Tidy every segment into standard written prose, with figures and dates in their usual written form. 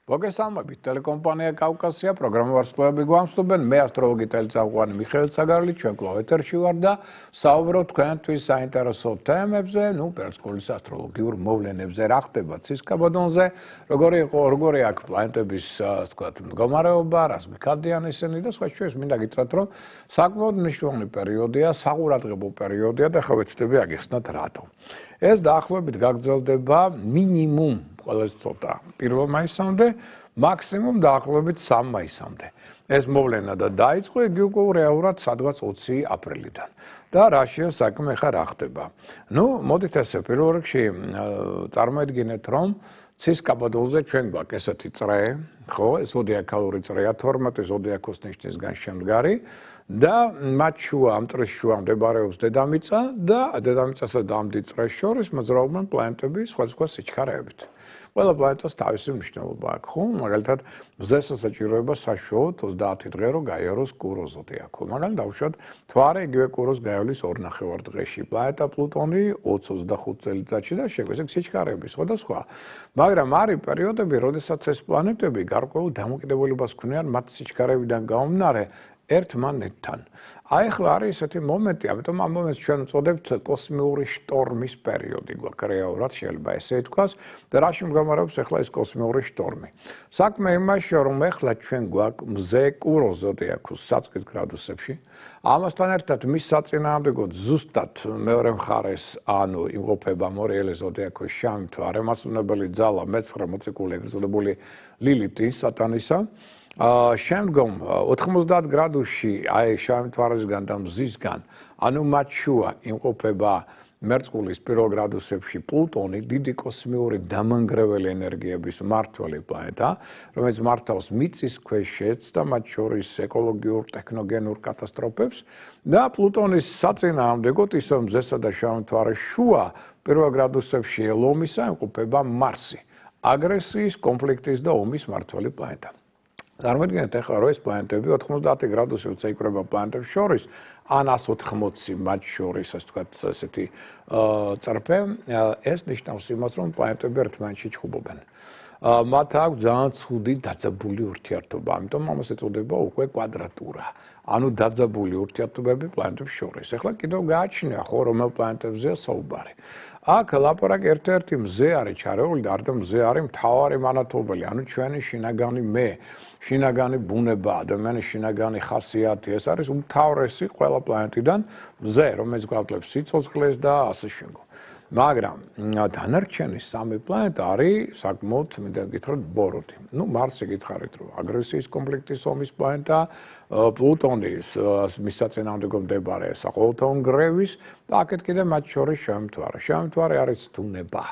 მოგესალმებით, ტელეკომპანია კავკასია პროგრამოვარსკვლავები გვამსტობენ, მე ასტროლოგი ტელეწამყვანი მიხეილ ცაგარელი, ჩვენ კვლავ ეთერში ვარ და საუბრობთ თქვენთვის საინტერესო თემებზე, პერსკოლის ასტროლოგიურ მოვლენებზე, რა ხდება ცისკაბადონზე, როგორი აქვს პლანეტების, მდგომარეობა, რას მიქადიან ისინი და სხვა შორის მინდა გითხრათ, რომ საკმაოდ მნიშვნელოვანი პერიოდია, საყურადღებო პერიოდია და ხა ვეცდები აგიხსნათ რატო. ეს დაახლოებით გაგრძელდება მინიმუმ ყველაზე ცოტა 1 მაისამდე, მაქსიმუმ დაახლოებით 3 მაისამდე. ეს მოვლენა და დაიწყო იგი უკვე რეალურად სადღაც 20 აპრილიდან. და რაშია საქმე ხა რა ხდება. მოდით ესე პირველ რიგში წარმოედგინეთ, რომ ცისკაბადონზე ჩვენ გვაქვს ესეთი წრე, ხო, ზოდიაკალური წრეა 12 ზოდიაქოს ნიშნისგან შემდგარი და მათ შუა ამ წრის შუა მდებარეობს დედამიწა და დედამიწასა და ამ დიდ წრეს შორის მოძრაობენ პლანეტები სხვადასხვა სიჩქარეებით. ყველა პლანეტას თავისი მნიშვნელობა აქვს, ხო? მაგალითად, მზეს საჭიროება საშუალოდ 30 დღე რომ გაიაროს კურო ზოდიაქო. მაგრამ დავუშვათ, თვარე იგივე კუროს გაივლის 2 ნახევარ დღეში. პლანეტა პლუტონი 20-25 წელიწადში და შეგვეცეს სიჩქარეები სხვადასხვა. მაგრამ არის პერიოდები, როდესაც ეს პლანეტები გარკვეულ დამოკიდებულებას ქმნიან მათ სიჩქარეებიდან გამომდინარე ერთმანეთთან. აი ახლა არის ესეთი მომენტი, ამიტომ ამ მომენტს ჩვენ ვწოდებთ კოსმიური შტორმის პერიოდი, გვაქვს რეალურად შეიძლება ესე ითქვას და რაში მდგომარეობს ახლა ეს კოსმიური შტორმი. საქმე იმაშია, რომ ახლა ჩვენ გვაქვს მზე კურო ზოდიაქოს საწყის გრადუსებში. ამასთან ერთად მის საწინააღმდეგოდ ზუსტად მეორე მხარეს, ანუ იმყოფება მორიელი ზოდიაქოს შავი მთვარე, მასწავლებელი ძალა მეცხრე მოციქული ეგრეთ წოდებული ლილიტი სატანისა. შემდგომ 90 გრადუსში აი შავი მთვარისგან და მზისგან, ანუ მათ შუა იმყოფება მერწყულის 1 გრადუსებში პლუტონი, დიდი კოსმიური დამანგრეველი ენერგიების მმართველი პლანეტა, რომელიც მართავს მიწისქვეშეთს და მათ შორის ეკოლოგიურ ტექნოგენურ კატასტროფებს და პლუტონის საწინააღმდეგოდ ისევ მზესა და შავი მთვარის შუა 1 გრადუსებში ლომისა იმყოფება მარსი, აგრესიის, კონფლიქტის და ომის მმართველი პლანეტა. წარმოიდგინეთ ახლა რომ ეს პლანეტები 90 გრადუსი როცა იკვრება პლანეტებს შორის ან 180 მათ შორის ასე ვთქვათ ესეთი წრფე ეს ნიშნავს იმას რომ პლანეტები ერთმანეთში ჩხუბობენ. მათ აქვს ძალიან ცუდი დაძაბული ურთიერთობა, ამიტომ ამას ეწოდება უკვე კვადრატურა. ანუ დაძაბული ურთიერთობები პლანეტებს შორის. ახლა კიდევ გააჩნია ხო რომელ პლანეტებზეა საუბარი. აქ ლაპარაკი ერთ-ერთი მზე არის ჩარეული და არდა მზე არის მთავარი მანათობელი, ანუ ჩვენი შინაგანი მე, შინაგანი ბუნება, ადამიანის შინაგანი ხასიათი, ეს არის უმთავრესი ყველა პლანეტიდან მზე, რომელიც გვაძლევს სიცოცხლეს და ასე შემდგომ. მაგრამ დანარჩენი 3 პლანეტა არის საკმაოდ მინდა გითხრათ ბოროტი. მარსი გითხარით რომ აგრესიის კონფლიქტის ომის პლანეტა, პლუტონის მის საწინააღმდეგო მდებარე საყოველთაო ნგრევის და აქეთ კიდე მათ შორის შავი მთვარე. შავი მთვარე არის თუნება.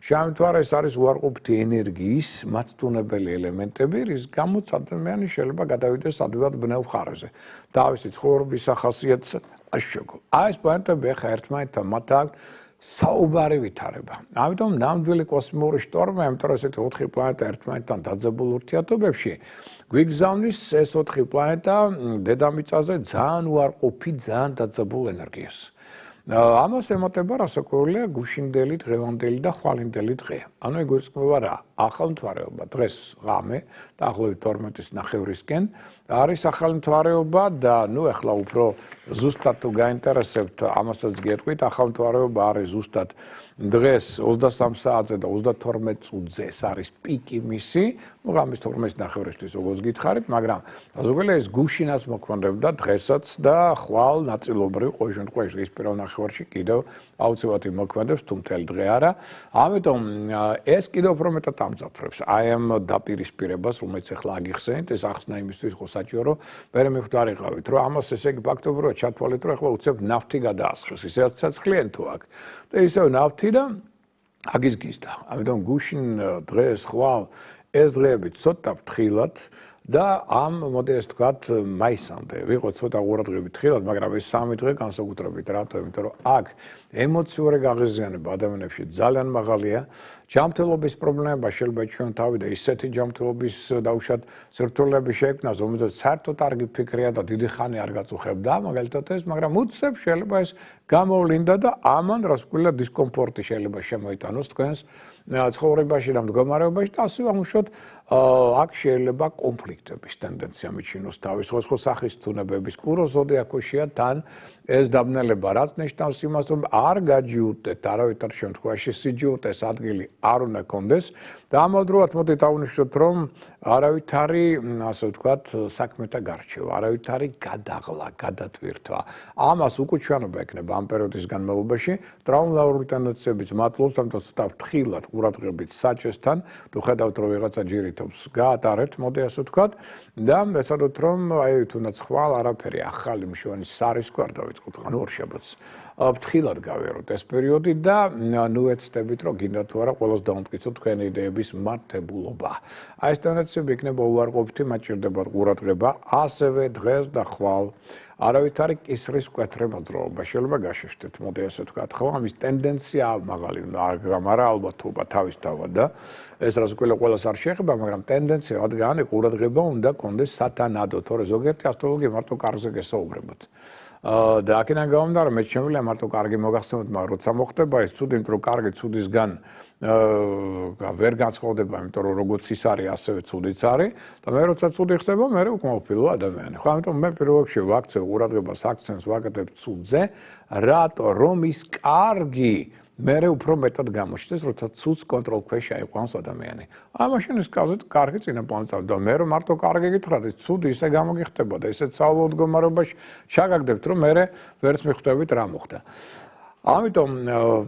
შავი მთვარე არის უარყოფითი ენერგიის მაწტუნებელი ელემენტები, რის გამოც ადამიანი შეიძლება გადავიდეს ადვილად ბნელ მხარეზე. თავისი ცხოვრების სახასიათს აშუქო. აი ეს პლანეტები ახლა ერთმანეთთან მათ აქვს საუბარი ვითარება. ამიტომ ნამდვილი კოსმიური შტორმი, ამიტომ ესეთი 4 პლანეტა ერთმანეთთან დაძაბულ ურთიერთობებში გვიგზავნის ეს 4 პლანეტა დედამიწაზე ძალიან უარყოფი, ძალიან დაძაბულ ენერგიას. ამას ემატება რასაკვირველია გუშინდელი, დღევანდელი და ხვალინდელი დღე. ანუ იგულისხმება რა? ახალ მთვარეობა, დღეს ღამე, დაახლოებით 12-ის ნახევრისკენ არის ახალი მთვარეობა და ახლა უფრო ზუსტად თუ გაინტერესებთ, ამასაც გეტყვით, ახალი მთვარეობა არის ზუსტად დღეს 23 საათზე და 32 წუთზე ეს არის პიკი მისი, ღამის 12-ის ნახევრისთვის როგორც გითხარით, მაგრამ ზოგადად ეს გუშინას მოქმედებდა დღესაც და ხვალ ნაწილობრივ ყოველ შემთხვევაში ის პირველ ნახევარში კიდევ აუცილებლად მოქმედებს, თუ მთელი დღე არა. ამიტომ ეს კიდევ უფრო მეტად ამძაფრებს აი ამ დაპირისპირებას, რომელიც ახლა აგიხსენით, ეს ახსნა იმისთვის ხო საჭირო, რომ მე მივხვდარიყავით, რომ ამას ესე იგი ფაქტობრივად ჩათვალეთ, რომ ახლა უცებ ნავთი გადაასხეს, ისაც კლიენტო აქვს. და ისევ ნავთი და აგის გიზდა. ამიტომ გუშინ დღეს ხვალ ეს დღეები ცოტა ფრთხილად და ამ მოდი ეს თქვათ მაისამდე ვიყო ცოტა ყურადღებით ხილად, მაგრამ ეს 3 დღე განსაკუთრებით რატო? იმიტომ რომ აქ ემოციური გაღიზიანება ადამიანებში ძალიან მაღალია. ჯანმრთელობის პრობლემა შეიძლება ჩვენ თავი და ისეთი ჯანმრთელობის დაუშვათ სირთულეები შეექმნას, რომელზეც საერთოდ არ გიფიქრია და დიდი ხანი არ გაწუხებდა, მაგალითად ეს, მაგრამ უცებ შეიძლება ეს გამოვლინდა და ამან რასაკვირველია დისკომფორტი შეიძლება შემოიტანოს თქვენს ცხოვრებაში და მდგომარეობაში და ასე ვამუშოთ აქ შეიძლება კონფლიქტების ტენდენცია მიჩნიოს თავის სხვადასხვა სახის ცნებების კურო ზოდიაქოშია თან ეს დაბნელება რაც ნიშნავს იმას რომ არ გაჯიუტეთ არავითარ შემთხვევაში სიჯიუტეს ადგილი არ უნდა კონდეს და ამავდროულად მოდით აღვნიშნოთ რომ არავითარი ასე ვთქვათ საქმეთა გარჩევა არავითარი გადაღლა გადათვირთვა ამას უკუჩვენობა ექნება ამ პერიოდის განმავლობაში ტრაუმატული ტენდენციების მატლობს თუმცა ცოტა ფრთხილად ყურადღებით საჭესთან თუ ხედავთ რომ ვიღაცა ჯირითობს გაატარეთ მოდი ასე ვთქვათ და მეცადოთ რომ აი თუნდაც ხვალ არაფერი ახალი მშვენი სარისკო არ დავიწყოთ ანუ ორშაბათს ფრთხილად გავიაროთ ეს პერიოდი და ნუ ეცდებით რომ გინდა თუ არა ყველას დავამტკიცოთ თქვენი იდეების მართებულობა აი ეს ტენდენციები იქნება უარყოფითი მათ ჭირდებათ ყურადღება ასევე დღეს და ხვალ არავითარი კისრის მკვეთრი მოძრაობა შეიძლება გაშეშთეთ მოდი ასე ვთქვათ ხო ამის ტენდენცია მაღალი მაგრამ არა ალბათობა თავისთავად და ეს რაც ყველას არ შეეხება მაგრამ ტენდენცია რადგან ყურადღება უნდა კონდეს სათანადო თორე ზოგიერთი ასტროლოგი მარტო კარგზე გესაუბრებათ და აქედან გამომდინარე მე შემიძლია მარტო კარგი მოგახსენოთ მაგრამ როცა მოხდება ეს ცუდი იმიტომ რომ კარგი ცუდისგან ვერ განსხვავდება იმიტომ რომ როგორც ის არის ასევე ცუდიც არის და მე როცა ცუდი ხდება მე უკმაყოფილო ადამიანი ხო ამიტომ მე პირველ რიგში ვაქცევ ყურადღებას აქცენტს ვაკეთებ ცუდზე რატო რომ ის კარგი მე უფრო მეტად გამოჩნდეს როცა ცუდს კონტროლ ქვეშ აიყვანს ადამიანი ამაშენ ის კაზეთ კარგი წინაპლანეტა და მე რომ მარტო კარგი გითხრათ ის ცუდი ისე გამოგიხდება და ისე ცალო მდგომარეობაში ჩაგაგდებთ რომ მე ვერც მიხვდებით რა მოხდა ამიტომ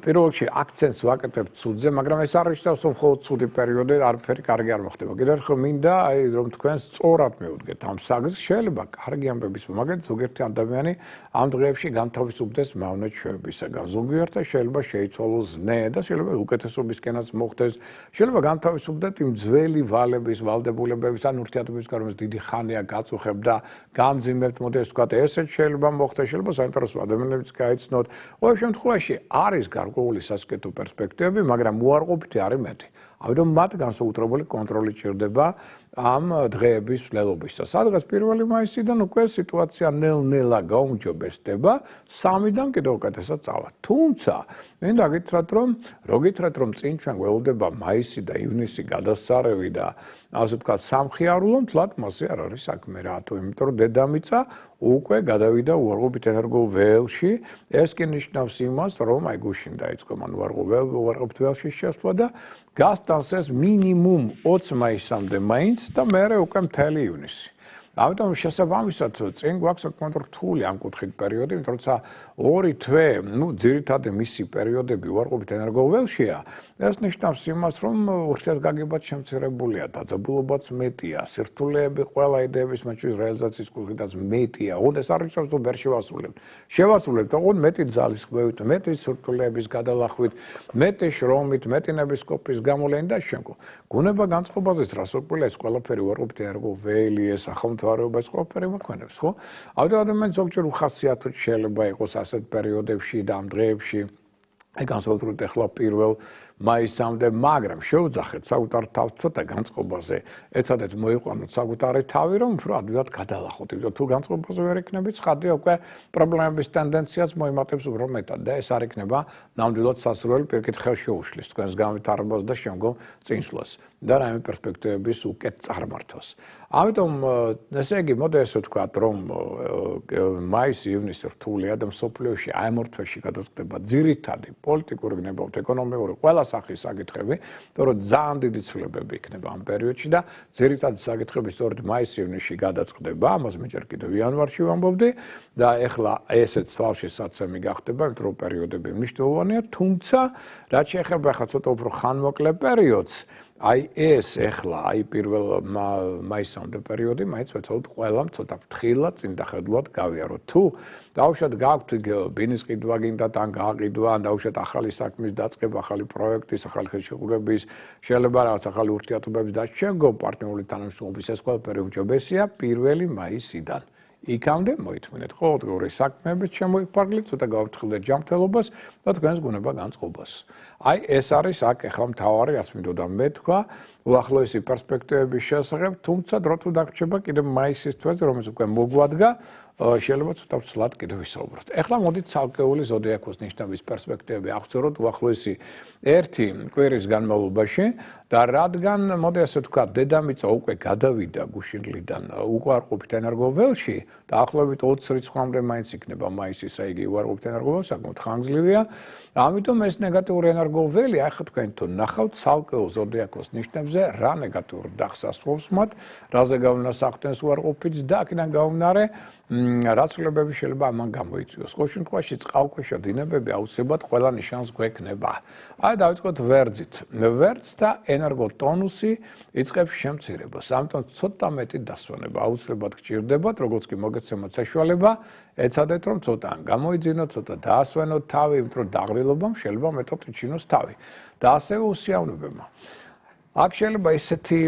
პირველ რიგში აქცენტს ვაკეთებ ცუდზე, მაგრამ ეს არ ნიშნავს, რომ მხოლოდ ცუდი პერიოდი არაფერი კარგი არ მოხდება. კიდევ ერთხელ მინდა აი რომ თქვენ სწორად მეუდგეთ ამ საგზს, შეიძლება კარგი ამბების მაგალითად ზოგიერთი ადამიანი ამ დღეებში განთავისუფლდეს მავნე ჩვევებისაგან. ზოგიერთი შეიძლება შეიცვალოს ზნე და შეიძლება უკეთესობისკენაც მოხდეს. შეიძლება განთავისუფლდეთ იმ ძველი ვალების, ვალდებულებების ან ურთიერთობებისგან, რომელიც დიდი ხანია გაწუხებ და გამძიმებთ, მოდი ეს ვთქვათ, ესეც შეიძლება მოხდეს, შეიძლება საინტერესო ადამიანებიც გაიცნოთ. ყოველ შემთხვევაში არის გარკვეული სასკეთო პერსპექტივები, მაგრამ უარყოფითი არის მეტი. ამიტომ მათ განსაკუთრებული კონტროლი ჭირდება ამ დღეების მცდელობისას. სადღაც 1 მაისიდან უკვე სიტუაცია ნელ-ნელა გაუმჯობესდება, 3-დან კიდევ უკეთესად წავა. თუმცა, მინდა გითხრათ, რომ წინ ჩვენ გველოდება მაისი და ივნისი გადასწარები და ასე ვთქვათ, სამხიარულო მთლად მასე არ არის საქმე. რატო? იმიტომ რომ დედამიწა უკვე გადავიდა უარყოფით ენერგო ველში. ეს კი ნიშნავს იმას, რომ აი გუშინ დაიწყო მან უარყოფით ველში შესვლა და გასტანს ეს მინიმუმ 20 მაისამდე მაინც და მერე უკვე მთელი ივნისი. ამიტომ შესაბამისად წინ გვაქვს საკმაოდ რთული ამ კუთხით პერიოდი, იმიტომ რომ 2 თვე, ძირითადად მისი პერიოდები უარყოფით ენერგოველშია. ეს ნიშნავს იმას, რომ ურთიერთგაგებაც შემცირებულია, დაძაბულობაც მეტია, სირთულეები ყველა იდეების მაჩვენების რეალიზაციის კუთხითაც მეტია. ოღონდ ეს არ ნიშნავს, რომ ვერ შევასრულებთ. შევასრულებთ, ოღონდ მეტი ძალისხმევით, მეტი სირთულეების გადალახვით, მეტი შრომით, მეტი ნებისყოფის გამოვლენით და შემდგომ. გუნება განწყობაზეც რასაკვირველია ეს ყველაფერი უარყოფით ენერგოველი ეს ახალმთვარეობას ყველაფერი მოქმედებს, ხო? ადამიანი ზოგჯერ უხასიათოდ შეიძლება იყოს ასეთ პერიოდებში და ამ დღეებში. აი განსაკუთრებით ახლა 1 მაისამდე, მაგრამ შევძახეთ საკუთარ თავს ცოტა განწყობაზე. ეცადეთ მოიყვანოთ საკუთარი თავი, რომ უფრო ადვილად გადალახოთ. იმიტომ თუ განწყობაზე ვერ იქნებით, ცხადია უკვე პრობლემების ტენდენციაც მოიმატებს უფრო მეტად და ეს არ იქნება ნამდვილად სასურველი პირკით ხელში შეუშლის თქვენს განვითარებას და შემდგომ წინსვლას და რაიმე პერსპექტივების უკეთ წარმართვას. ამიტომ ესე იგი, მოდი ესე ვთქვათ, რომ მაისი, ივნისი რთულია და მსოფლიოში აი ამ თვეში გადაწყდება ძირითადი პოლიტიკური გნებავთ, ეკონომიკური ყველა სახის საკითხები, იმიტომ რომ ძალიან დიდი ცვლილებები იქნება ამ პერიოდში და ძირითადი საკითხები სწორედ მაის-ივნისში გადაწყდება, ამას მე ჯერ კიდევ იანვარში ვამბობდი და ეხლა ესეც თვალშესაცემი გახდება, იმიტომ რომ პერიოდები მნიშვნელოვანია, თუმცა რაც შეეხება ახლა ცოტა უფრო ხანმოკლე პერიოდს, აი ეს ეხლა აი 1 მაისამდე პერიოდი მაინც ვეცადოთ ყველამ ცოტა ფრთხილად წინ დახედულად გავიაროთ. თუ დაუშვათ გაქვთ ბინის ყიდვა გინდათ ან გააყიდვა ან დაუშვათ ახალი საქმის დაწყება, ახალი პროექტის, ახალი ხელშეკრულების, შეიძლება რაღაც ახალი ურთიერთობების დაჩენგო პარტნიორული თანამშრომლობის ეს ყველაფერი უმჯობესია 1 მაისიდან. იქამდე მოითმინეთ ყოველდღიური საქმეებით შემოიფარგლეთ, ცოტა გავაფრთხილდეთ ჯანმრთელობას და თქვენს გუნება განწყობას. აი ეს არის აქ ახლა მთავარი, რაც მინდოდა მე თქვა, უახლოესი პერსპექტივების შესახებ, თუმცა დრო თუ დაგრჩება კიდევ მაისის თვეზე, რომელიც უკვე მოგვადგა, შეიძლება ცოტა ვცლად კიდევ ვისაუბროთ. ეხლა მოდით ცალკეული ზოდიაქოს ნიშნების პერსპექტივები აღწეროთ უახლოესი 1 კვირის განმავლობაში და და რადგან მოდი ასე ვთქვა, დედამიწა უკვე გადავიდა გუშინლიდან უარყოფით ენერგოველში, დაახლოებით 20 რიცხვამდე მაინც იქნება მაისის, იგი უარყოფით ენერგოველს საკმაოდ ხანგრძლივია. ამიტომ ეს ნეგატიური ენერგოველი, ახლა თქვენ თუ ნახავთ ცალკეულ ზოდიაქოს ნიშნებზე, რა ნეგატიურ დახს ასრულებს მათ, რაზე გავლენას უარყოფით და აქედან გამომდინარე რა ცვლილებები შეიძლება ამან გამოიწვიოს. ყოველ შემთხვევაში წყალქვეშა დინებები აუცილებლად ყველა ნიშანს გვექნება. აი დავიწყოთ ვერძით. ვერძთა ენერგოტონუსი იწყებს შემცირებას. ამიტომ ცოტა მეტი დასვენება აუცილებლად გჭირდებათ, როგორც კი მოგეცემოთ საშუალება, ეცადეთ რომ ცოტა გამოიძინოთ, ცოტა დაასვენოთ თავი, იმიტომ რომ დაღრილობამ შეიძლება მეტად იჩინოს თავი. და ასევე უსიავნებებმა. აქ შეიძლება ესეთი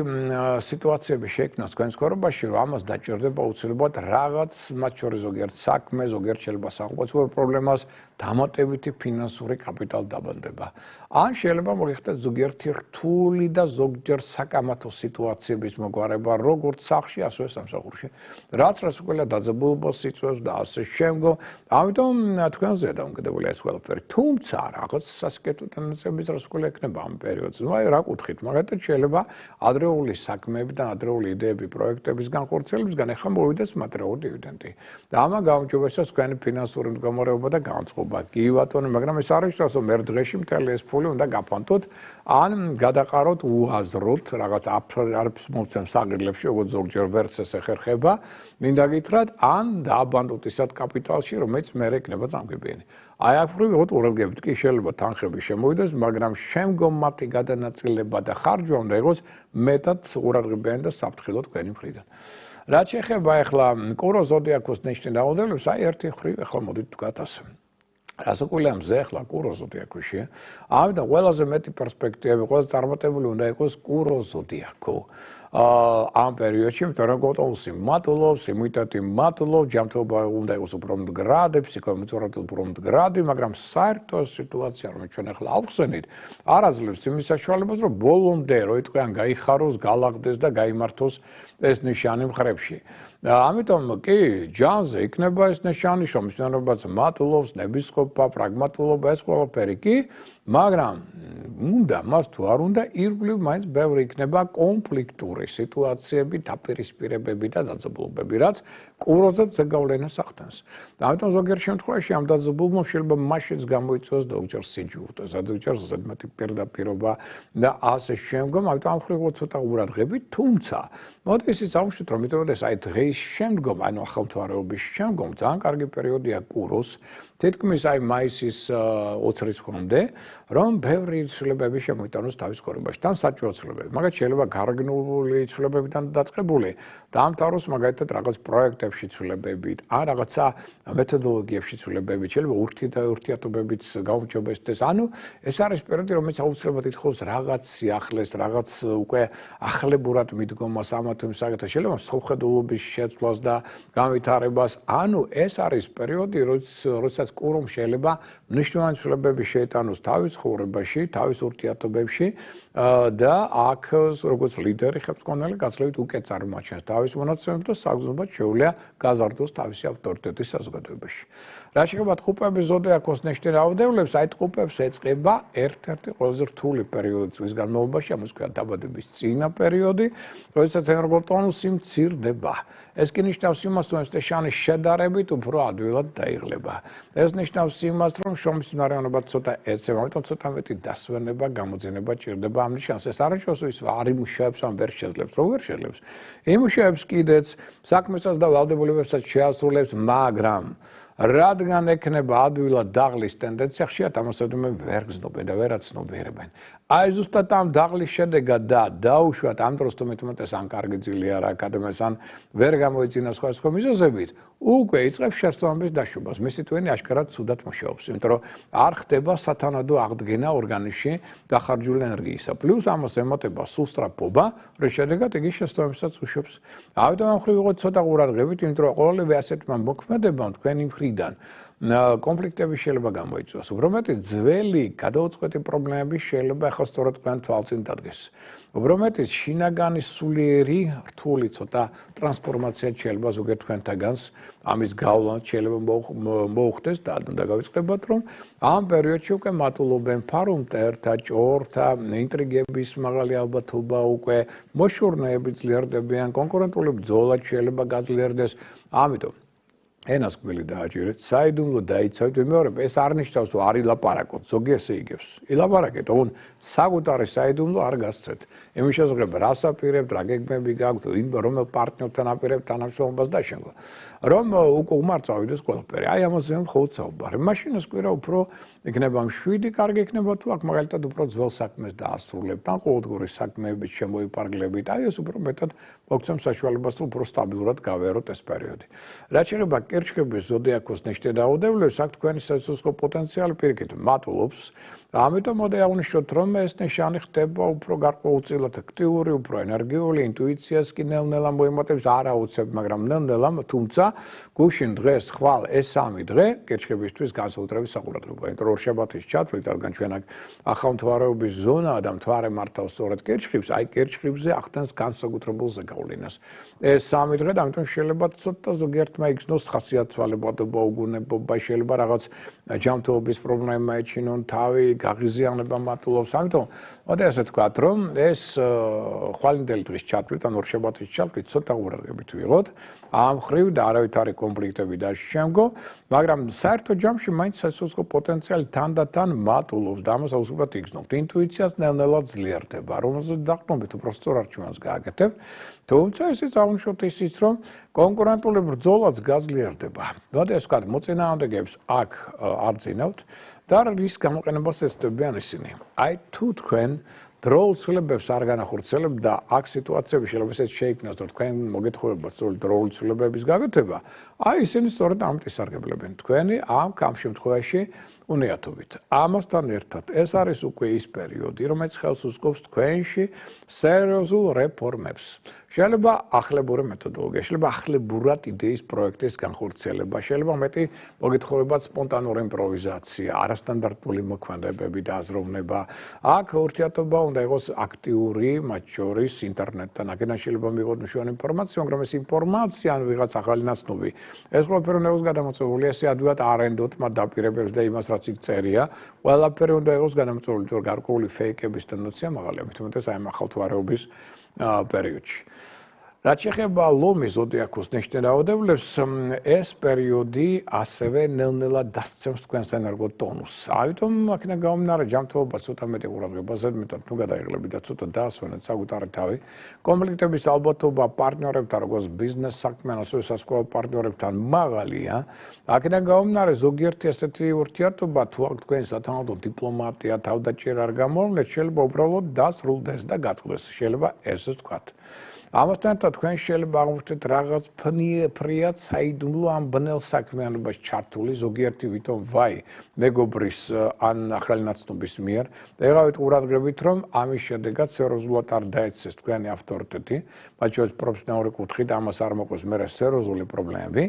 სიტუაციები შეიქმნას თქვენს ცხოვრებაში, რომ ამას დაჭირდება აუცილებლად რაღაც, მათ შორის ზოგიერთ საქმე, ზოგიერთ შეიძლება სახელმწიფო პრობლემას დამატებითი ფინანსური კაპიტალი დაბანდება. ან შეიძლება მოგიხდეთ ზოგიერთი რთული და ზოგჯერ საკამათო სიტუაციების მოგვარება, როგორც სახლში, ასევე სამსახურში. რაც რასაკვირველია დაძაბულობას იწვევს და ასე შემდგომ. ამიტომ თქვენზეა დამოკიდებული ეს ყველაფერი. თუმცა რაღაც სასიკეთო ტენდენციების რასაკვირველია ექნება ამ პერიოდს. აი რა კუთხით, მაგალითად შეიძლება ადრეული საქმეები და ადრეული იდეები პროექტების განხორციელებისგან ახლა მოვიდეს მატერიალური დივიდენდი. და ამან გაუმჯობესებს თქვენი ფინანსური მდგომარეობა და განწყობა. კი ბატონო, მაგრამ ეს არ ნიშნავს, რომ ერთ დღეში მთელი ეს ფული უნდა გაფანტოთ, ან გადაყაროთ უაზროდ რაღაც არაფერს მოვცემ საღირლებში, როგორც ზოგჯერ ვერც ეს ეხერხება, მინდა გითხრათ, ან დააბანტოთ ისეთ კაპიტალში, რომელიც მე იქნება წამგებიანი. აი აქ ვიღოთ ყურადღებით კი შეიძლება თანხები შემოვიდეს, მაგრამ შემდგომ მათი გადანაწილება და ხარჯვა უნდა იყოს მეტად ყურადღებიანი და საფრთხილო თქვენი მხრიდან. რაც შეეხება ახლა კურო ზოდიაქოს ნიშნის რაოდენობას, აი ერთი ხრივ ახლა მოდით ვთქვათ ასე. რასაკვირველია მზე ახლა კურო ზოდიაქოში, ამიტომ ყველაზე მეტი პერსპექტივები, ყველაზე წარმატებული უნდა იყოს კურო ზოდიაქო. ამ პერიოდში, იმიტომ რომ გოტოვსი მატულობს, იმუნიტეტი მატულობს, ჯანმრთელობა უნდა იყოს უფრო მდგრადი, ფსიქომოწონებრივი უფრო მდგრადი, მაგრამ საერთო სიტუაცია, რომ ჩვენ ახლა ავხსენით, არ აძლევს იმის საშუალებას, რომ ბოლომდე რო იტყვიან გაიხაროს, galagdes და გაიმართოს ეს ნიშანი მხრებში. ამიტომ კი ჯანზე იქნება ეს ნიშანი, რომ მშვენიერებაც მატულობს, ნებისყოფა, პრაგმატულობა, ეს ყველაფერი კი, მაგრამ უნდა მას თუ არ უნდა ირგვლივ მაინც ბევრი იქნება კონფლიქტური სიტუაციები, დაპირისპირებები და დაძაბულობები, რაც კუროზეც ზეგავლენას ახდენს. ამიტომ ზოგიერთ შემთხვევაში ამ დაძაბულობამ შეიძლება მაშინაც გამოიწვიოს ზოგჯერ სიჯულტე, ზოგჯერ ზედმეტი პირდაპირობა და ასე შემდგომ, ამიტომ ამ ხრივ ცოტა ყურადღებით, თუმცა მოდი ისიც ავუშვით, რომ მითხრდეს აი დღის შემდგომ, ანუ ახალთვარეობის შემდგომ ძალიან კარგი პერიოდია კუროს, თითქმის აი მაისის 20 რიცხვამდე, რომ ბევრი ცვლილებები შემოიტანოს თავის ცხოვრებაში, თან საჭირო ცვლილებები. მაგათ შეიძლება გარეგნული ცვლილებებიდან დაწყებული, დაამთავროს მაგალითად რაღაც პროექტებში ცვლილებებით, ან რაღაცა მეთოდოლოგიებში ცვლილებებით, შეიძლება ურთიერთობებიც გაუმჯობესდეს. ანუ ეს არის პერიოდი, რომელიც აუცილებლად ითხოვს რაღაც სიახლეს, რაღაც უკვე ახლებურად მიდგომას ამათ იმ საკითხს, შეიძლება სრულხედულობის შეცვლას და განვითარებას. ანუ ეს არის პერიოდი, როდესაც კურომ შეიძლება მნიშვნელოვანი ცვლილებები შეიტანოს თავის ცხოვრებაში, თავის ურთიერთობებში და აქ როგორც ლიდერი ხელმძღვანელი გაცილებით უკეთ წარმოაჩენს თავის მონაცემებს და საგრძნობლად შეუძლია გაზარდოს თავისი ავტორიტეტის საზოგადოებაში. რა შეეხება ტყუპების ზოდიაქოს ნიშნის რაოდენობას, აი ტყუპებს ეწყება ერთ-ერთი ყველაზე რთული პერიოდი წლის განმავლობაში, ამას ქვია დაბადების წინა პერიოდი, როდესაც ენერგოტონუსი მცირდება. ეს კი ნიშნავს იმას, რომ ეს ნიშანი შედარებით უფრო ადვილად დაიღლება. ეს ნიშნავს იმას, რომ შრომის მარიანობა ცოტა ეცემა, ამიტომ ცოტა მეტი დასვენება, გამოძინება ჭირდება ამ ნიშანს. ეს არ ნიშნავს, ის არ იმუშავებს, ან ვერ შეძლებს, რო ვერ შეძლებს. იმუშავებს კიდეც, საქმესაც და ვალდებულებებსაც შეასრულებს, მაგრამ რადგან ექნება ადვილად დაღლის ტენდენცია, ხშირად ამასადმე ვერ გზნობენ და ვერაც ცნობიერებენ. აი ზუსტად ამ დაღლის შედეგად და დაუშვათ ამ დროს თუ მეტმოდეს ან კარგი ძილი არა აკადემიას ან ვერ გამოიწინა სხვადასხვა მიზეზებით, უკვე იწყებს შეცდომების დაშვებას. მისი ტვინი აშკარად ცუდად მუშაობს, იმიტომ რომ არ ხდება სათანადო აღდგენა ორგანიზმში დახარჯული ენერგიისა. პლუს ამას ემატება სუსტრაფობა, რის შედეგად იგი შეცდომებსაც უშვებს. ამიტომ ამ ხრივ ვიღოთ ცოტა ყურადღებით, იმიტომ რომ ყოველივე ასეთმა მოქმედებამ თქვენი მხრიდან კონფლიქტები შეიძლება გამოიწვიოს. უფრო მეტი ძველი გადაუწყვეტი პრობლემები შეიძლება ახლა სწორედ თქვენ თვალწინ დადგეს. უფრო მეტი შინაგანი სულიერი რთული ცოტა ტრანსფორმაცია შეიძლება ზოგიერთ თქვენთაგანს ამის გავლა შეიძლება მოუხდეს და გავიწყდებათ რომ ამ პერიოდში უკვე მატულობენ ფარუმტერთა, ჭორთა, ინტრიგების მაღალი ალბათობა უკვე მოშურნეები ძლიერდებიან, კონკურენტული ბრძოლა შეიძლება გაძლიერდეს. ამიტომ ენას გვილი დააჭირეთ, საიდუმლო დაიცავთ, ვიმეორებ, ეს არ ნიშნავს, რომ არ ილაპარაკოთ, ზოგი ესე იგებს. ილაპარაკეთ, ოღონდ საკუთარი საიდუმლო არ გასცეთ. იმის შესახებ რას აპირებთ, რა გეგმები გაქვთ, რომელ პარტნიორთან აპირებთ თანამშრომლობას და შემდგომ. რომ უკვე უმარწავიდეს ყველაფერი. აი ამაზე მხოლოდ საუბარი. მაშინ ეს კვირა უფრო იქნება მშვიდი, კარგი იქნება თუ აქ მაგალითად უფრო ძველ საქმეს დაასრულებთ, ან ყოველდღიური საქმეებით შემოიფარგლებით. აი ეს უფრო მეტად მოგცემ საშუალებას, რომ უფრო სტაბილურად გავიაროთ ეს პერიოდი. რაც შეეხება კერჩხების ზოდიაქოს ნიშნე დაუდევლებს, აქ თქვენი სიცოცხლის პოტენციალი პირიქით მატულობს. ამიტომ მოდი აღნიშნოთ, რომ ეს ნიშანი ხდება უფრო გარკვეულწილად აქტიური, უფრო ენერგიული, ინტუიციას კი ნელ-ნელა მოემატებს, არ აუცებ, მაგრამ ნელ-ნელა, თუმცა გუშინ დღეს ხვალ ეს 3 დღე კერჩხებისთვის განსაკუთრებით საყურადღებოა. იმიტომ რომ შაბათის ჩათვლით, რადგან ჩვენ აქ ახალმთვარეობის ზონაა და მთვარე მართავს სწორედ კერჩხებს, აი კერჩხებზე ახდენს განსაკუთრებულ ზეგავლენას. ეს 3 დღე, ამიტომ შეიძლება ცოტა ზოგიერთმა იგრძნოს ხასიათვალებადობა, უგუნებობა, შეიძლება რაღაც ჯანმრთელობის პრობლემა ეჩინონ თავი, გაღიზიანება მატულობს. ამიტომ მოდი ასე ვთქვათ, რომ ეს ხვალინდელი დღის ჩათვლით, ან ორშაბათის ჩათვლით ცოტა ყურადღებით ვიღოთ. ამ ხრივ და არავითარი კონფლიქტები და შემდგომ, მაგრამ საერთო ჯამში მაინც სიცოცხლის პოტენციალი თანდათან მატულობს და ამას აუცილებლად იგრძნობთ. ინტუიციას ნელ-ნელა ძლიერდება, რომელზეც დაყრდნობით უფრო სწორ არჩევანს გააკეთებ. თუმცა ისიც აღნიშნოთ ისიც, რომ კონკურენტული ბრძოლაც გაძლიერდება. მოდი ასე ვთქვათ, მოწინააღმდეგეებს აქ არ ძინავთ და რის გამოყენებას ეცდებიან ისინი. აი თუ თქვენ დროულ ცვლილებებს არ განახორციელებთ და აქ სიტუაციები შეიძლება ისეთ შეიქმნას, რომ თქვენ მოგეთხოვებათ დროული ცვლილებების გაკეთება, აი ისინი სწორედ ამით ისარგებლებენ თქვენი ამ შემთხვევაში უნიათობით. ამასთან ერთად ეს არის უკვე ის პერიოდი, რომელიც ხელს უწყობს თქვენში სერიოზულ რეფორმებს. შეიძლება ახლებური მეთოდოლოგია, შეიძლება ახლებურად იდეის პროექტის განხორციელება, შეიძლება მეტი მოგეთხოვებათ სპონტანური იმპროვიზაცია, არასტანდარტული მოქმედებები და აზროვნება. აქ ურთიერთობა უნდა იყოს აქტიური, მათ შორის ინტერნეტთან. აქედან შეიძლება მიიღოთ მნიშვნელოვანი ინფორმაცია, მაგრამ ეს ინფორმაცია ან ვიღაც ახალი ნაცნობი. ეს ყველაფერი უნდა იყოს გადამოწეული, ესე ადვილად არენდოთ მათ დაპირებებს და იმას, რაც იქ წერია. ყველაფერი უნდა იყოს გადამოწეული, თუ გარკვეული ფეიკების ტენდენცია მაღალია, თუმცა აი ამ ახალთვარეობის პერიოდში. რაც შეეხება ლომის ზოდიაქოს ნიშნე დაუდევლებს, ეს პერიოდი ასევე ნელ-ნელა დასცემს თქვენს ენერგო ტონუსს. ამიტომ აქედან გამომდინარე ჯანმრთელობა ცოტა მეტი ყურადღება ზედმეტად თუ გადაიღლებით და ცოტა დაასვენეთ საკუთარი თავი. კონფლიქტების ალბათობა პარტნიორებთან, როგორც ბიზნეს საქმიან, ასევე სასკოლო პარტნიორებთან მაღალია. აქედან გამომდინარე ზოგიერთი ასეთი ურთიერთობა თუ აქ თქვენ სათანადო დიპლომატია, თავდაჭერა არ გამოვლენთ, შეიძლება უბრალოდ დასრულდეს და გაწყდეს. შეიძლება ესე ვთქვათ. ამასთან ერთად თქვენ შეიძლება აღმოჩნდეთ რაღაც ფრიად საიდუმლო ამ ბნელ საქმიანობაში ჩართული ზოგიერთი ვითომ ვაი მეგობრის ან ახალი ნაცნობის მიერ და եղავით ყურადღებით რომ ამის შედეგად სერიოზულად არ დაეცეს თქვენი ავტორიტეტი მათ შორის პროფესიონალური კუთხით ამას არ მოყვის მერე სერიოზული პრობლემები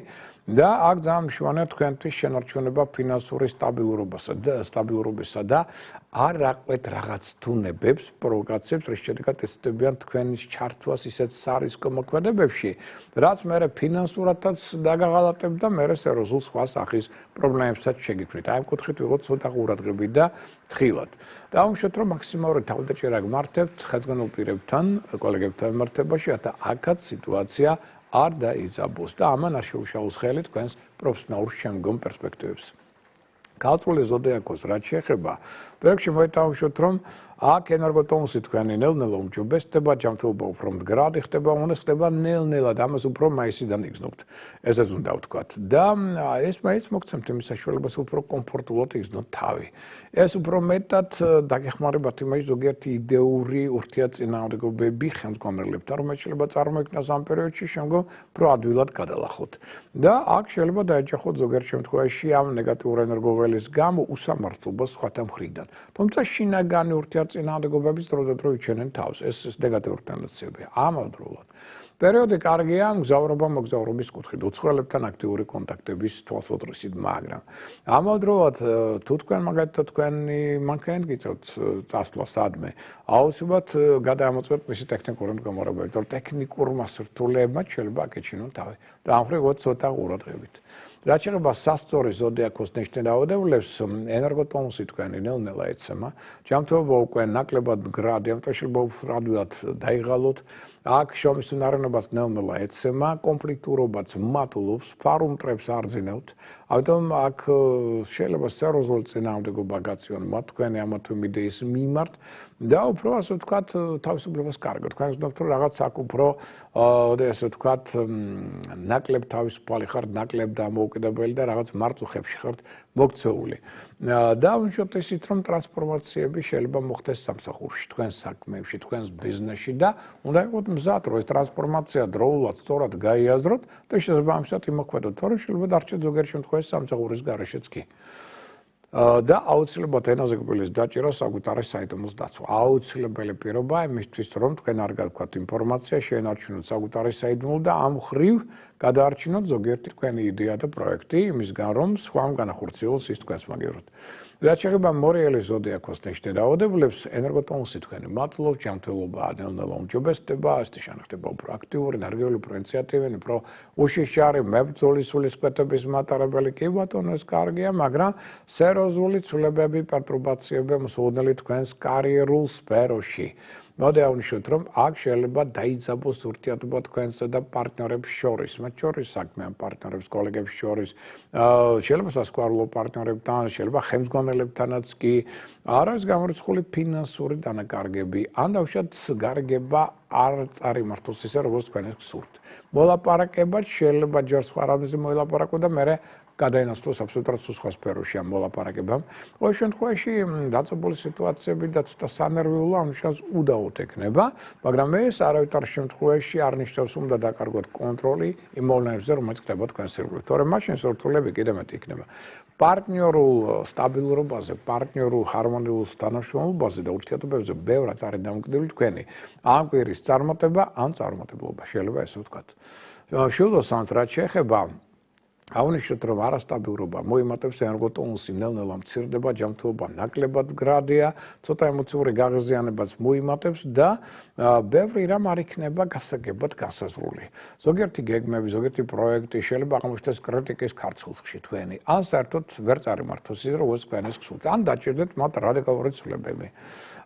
და აქ ძალიან მნიშვნელოვანია თქვენთვის შენარჩუნება ფინანსური სტაბილურობისა და არ აყვეთ რაღაც თუნებებს, პროვოკაციებს, რის შედეგად ეცდებიან თქვენის ჩართვას ისეთ სარისკო მოქმედებებში, რაც მერე ფინანსურადაც დაგაღალატებთ და მერე სერიოზულ სხვა სახის პრობლემებსაც შეგიქმნით. აი ამ კუთხით ვიღოთ ცოტა ყურადღებით და თხილად. დავამშვიდობთ, რომ მაქსიმალური თავდაჭერა გმართებთ ხელმძღვანელ პირებთან, კოლეგებთან მიმართებაში, რათა აქაც სიტუაცია არ დაიძაბოს და ამან არ შეუშალოს ხელი თქვენს პროფესიონალურ შემდგომ პერსპექტივებს. ქალწული ზოდიაქოს რაც შეეხება, პროექტში მოითხოვოთ, რომ აქ ენერგოტონუსი თქვენი ნელ-ნელა უმჯობესდება, ჯანმრთელობა უფრო მდგრადი ხდება, უნდა ხდება ნელ-ნელა და ამას უფრო მაისიდან იგრძნობთ. ესეც უნდა ვთქვათ. და ეს მაინც მოგცემთ იმის საშუალებას უფრო კომფორტულად იგრძნოთ თავი. ეს უფრო მეტად დაგეხმარებათ იმაში ზოგიერთი იდეური ურთიერთწინააღმდეგობები ხელმძღვანელებთან, რომელიც შეიძლება წარმოიქმნას ამ პერიოდში, შემდგომ უფრო ადვილად გადალახოთ. და აქ შეიძლება დაეჯახოთ ზოგიერთ შემთხვევაში ამ ნეგატიურ ენერგოულ ყოველის გამო უსამართლობას სხვათა მხრიდან. თუმცა შინაგანი ურთიერთწინააღმდეგობების დროდადრო იჩენენ თავს. ეს ნეგატიური ტენდენციებია. ამავდროულად პერიოდი კარგია მგზავრობა მოგზაურობის კუთხით, უცხოელებთან აქტიური კონტაქტების თვალსაზრისით, მაგრამ ამავდროულად თუ თქვენ მაგალითად თქვენი მანქანით გიწევთ წასვლა სადმე, აუცილებლად გადაამოწმეთ მისი ტექნიკური მდგომარეობა, იმიტომ რომ ტექნიკურმა სრთულეებმა შეიძლება აკეჩინონ თავი და ამ მხრივ ცოტა ყურადღებით. რაც შეეხება სასწორი ზოდიაქოს ნიშნავადებლებს, ენერგოტონუსი თქვენი ნელ-ნელა ეცემა, ჯანმრთელობა უკვე ნაკლებად მგრადია, ამიტომ შეიძლება უფრო ადვილად დაიღალოთ. აქ შრომის უნარიანობას ნელ-ნელა ეცემა, კონფლიქტურობაც მატულობს, ფარუმტრებს არძინებთ. ამიტომ აქ შეიძლება სერიოზული წინააღმდეგობა გაწიონ მათ თქვენი ამა თუ იმ იდეის მიმართ და უფრო ასე ვთქვათ თავისუფლებას კარგად. თქვენ გძნობთ რომ რაღაც აქ უფრო ასე ვთქვათ ნაკლებ თავისუფალი ხართ, ნაკლებ დამოუკიდებელი და რაღაც მარწუხებში ხართ მოქცეული. და უშუალოდ ისიც რომ ტრანსფორმაციები შეიძლება მოხდეს სამსახურში, თქვენს საქმეებში, თქვენს ბიზნესში და უნდა იყოთ მზად, რომ ეს ტრანსფორმაცია დროულად სწორად გაიაზროთ და შეიძლება ამისად იმოქმედოთ, თორემ შეიძლება დარჩეთ ზოგიერთ შემთხვევაში სამსახურის გარეშეც კი. და აუცილებლად ენაზე კბილის დაჭერა საკუთარი საიდუმლოს დაცვა. აუცილებელი პირობა იმისთვის, რომ თქვენ არ გაგქვათ ინფორმაცია, შეენარჩუნოთ საკუთარი საიდუმლო და ამ ხრივ გადაარჩინოთ ზოგიერთი თქვენი იდეა და პროექტი, იმისგან რომ სხვამ განახორციელოს ის თქვენს მაგივრად. რაც შეეხება მორიელი ზოდიაქოს ნიშნავადებლებს, ენერგოტონუსი თქვენი მატლობს, ჯანმრთელობა ნელ-ნელა უმჯობესდება, ასეთი შანახდება უფრო აქტიური, ენერგიული, უფრო ინიციატივიანი, უფრო უშიშარი, მებრძოლი სულისკვეთების მატარებელი კი ბატონო ეს კარგია, მაგრამ სერიოზული ცვლილებები, პერტურბაციები მოსულნელი თქვენს კარიერულ სფეროში. მოდი ავნიშნოთ, რომ აქ შეიძლება დაიძაბოს ურთიერთობა თქვენსა და პარტნიორებს შორის, მათ შორის საქმიან პარტნიორებს, კოლეგებს შორის, შეიძლება სასქესო პარტნიორებთან, შეიძლება ხელმძღვანელებთანაც კი, არ არის გამორიცხული ფინანსური დანაკარგები, ან დავუშვათ გარიგება არ წარიმართოს ისე, როგორც თქვენ გსურთ. მოლაპარაკებად შეიძლება ჯერ სხვა რამეზე მოილაპარაკო და მერე გადაინაცვლოს აბსოლუტურად სხვა სფეროში ამ მოლაპარაკებამ. ყოველ შემთხვევაში დაწყებული სიტუაციები და ცოტა სანერვიულო ამჟამად უდაოდ ექნება, მაგრამ ეს არავითარ შემთხვევაში არ ნიშნავს უნდა დაკარგოთ კონტროლი იმ მოვლენებზე, რომელიც ხდება თქვენს ირგვლივ. თორემ მაშინ სურთულები კიდევ მეტი იქნება. პარტნიორულ სტაბილურობაზე, პარტნიორულ ჰარმონიულ თანამშრომლობაზე და ურთიერთობებზე ბევრად არის დამოკიდებული თქვენი ამ კვირის წარმატება ან წარმატებლობა, შეიძლება ესე ვთქვათ. შულოსანთ რაც შეეხება აღნიშნოთ, რომ არასტაბილურობა მოიმატებს ენერგოტონუსი ნელ-ნელა მცირდება, ჯანმრთელობა ნაკლებად მგრადია, ცოტა ემოციური გაღიზიანებაც მოიმატებს და ბევრი რამ არ იქნება გასაგებად განსაზღვრული. ზოგიერთი გეგმები, ზოგიერთი პროექტი შეიძლება აღმოჩნდეს კრიტიკის ქარცხილში თქვენი, ან საერთოდ ვერ წარიმართოს ისე, როგორც თქვენ ეს გსურთ, ან დაჭირდეთ მათ რადიკალური ცვლილებები.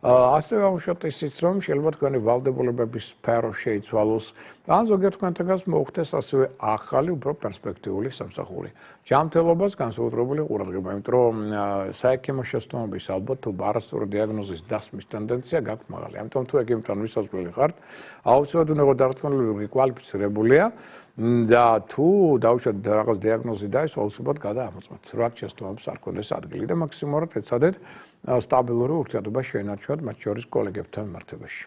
ასევე აღნიშნოთ ისიც, რომ შეიძლება თქვენი ვალდებულებების სფერო შეიცვალოს, ან ზოგიერთ თქვენთაგანს მოუხდეს ასევე ახალი, უფრო პერსპექტიული სამსახური. ჯანმრთელობას განსაკუთრებული ყურადღება, იმიტომ რომ საექიმო შეცდომების ალბათ თუ არასწორი დიაგნოზის დასმის ტენდენცია გაქვთ მაღალი. ამიტომ თუ ექიმთან მისასვლელი ხართ, აუცილებლად უნდა იყოს დარწმუნებული, კვალიფიცირებულია და თუ დავუშვათ რაღაც დიაგნოზი დაისვა, აუცილებლად გადაამოწმოთ. რაც შეცდომებს არ ქონდეს ადგილი და მაქსიმალურად ეცადეთ სტაბილური ურთიერთობა შეენარჩუნოთ მათ შორის კოლეგებთან მიმართებაში.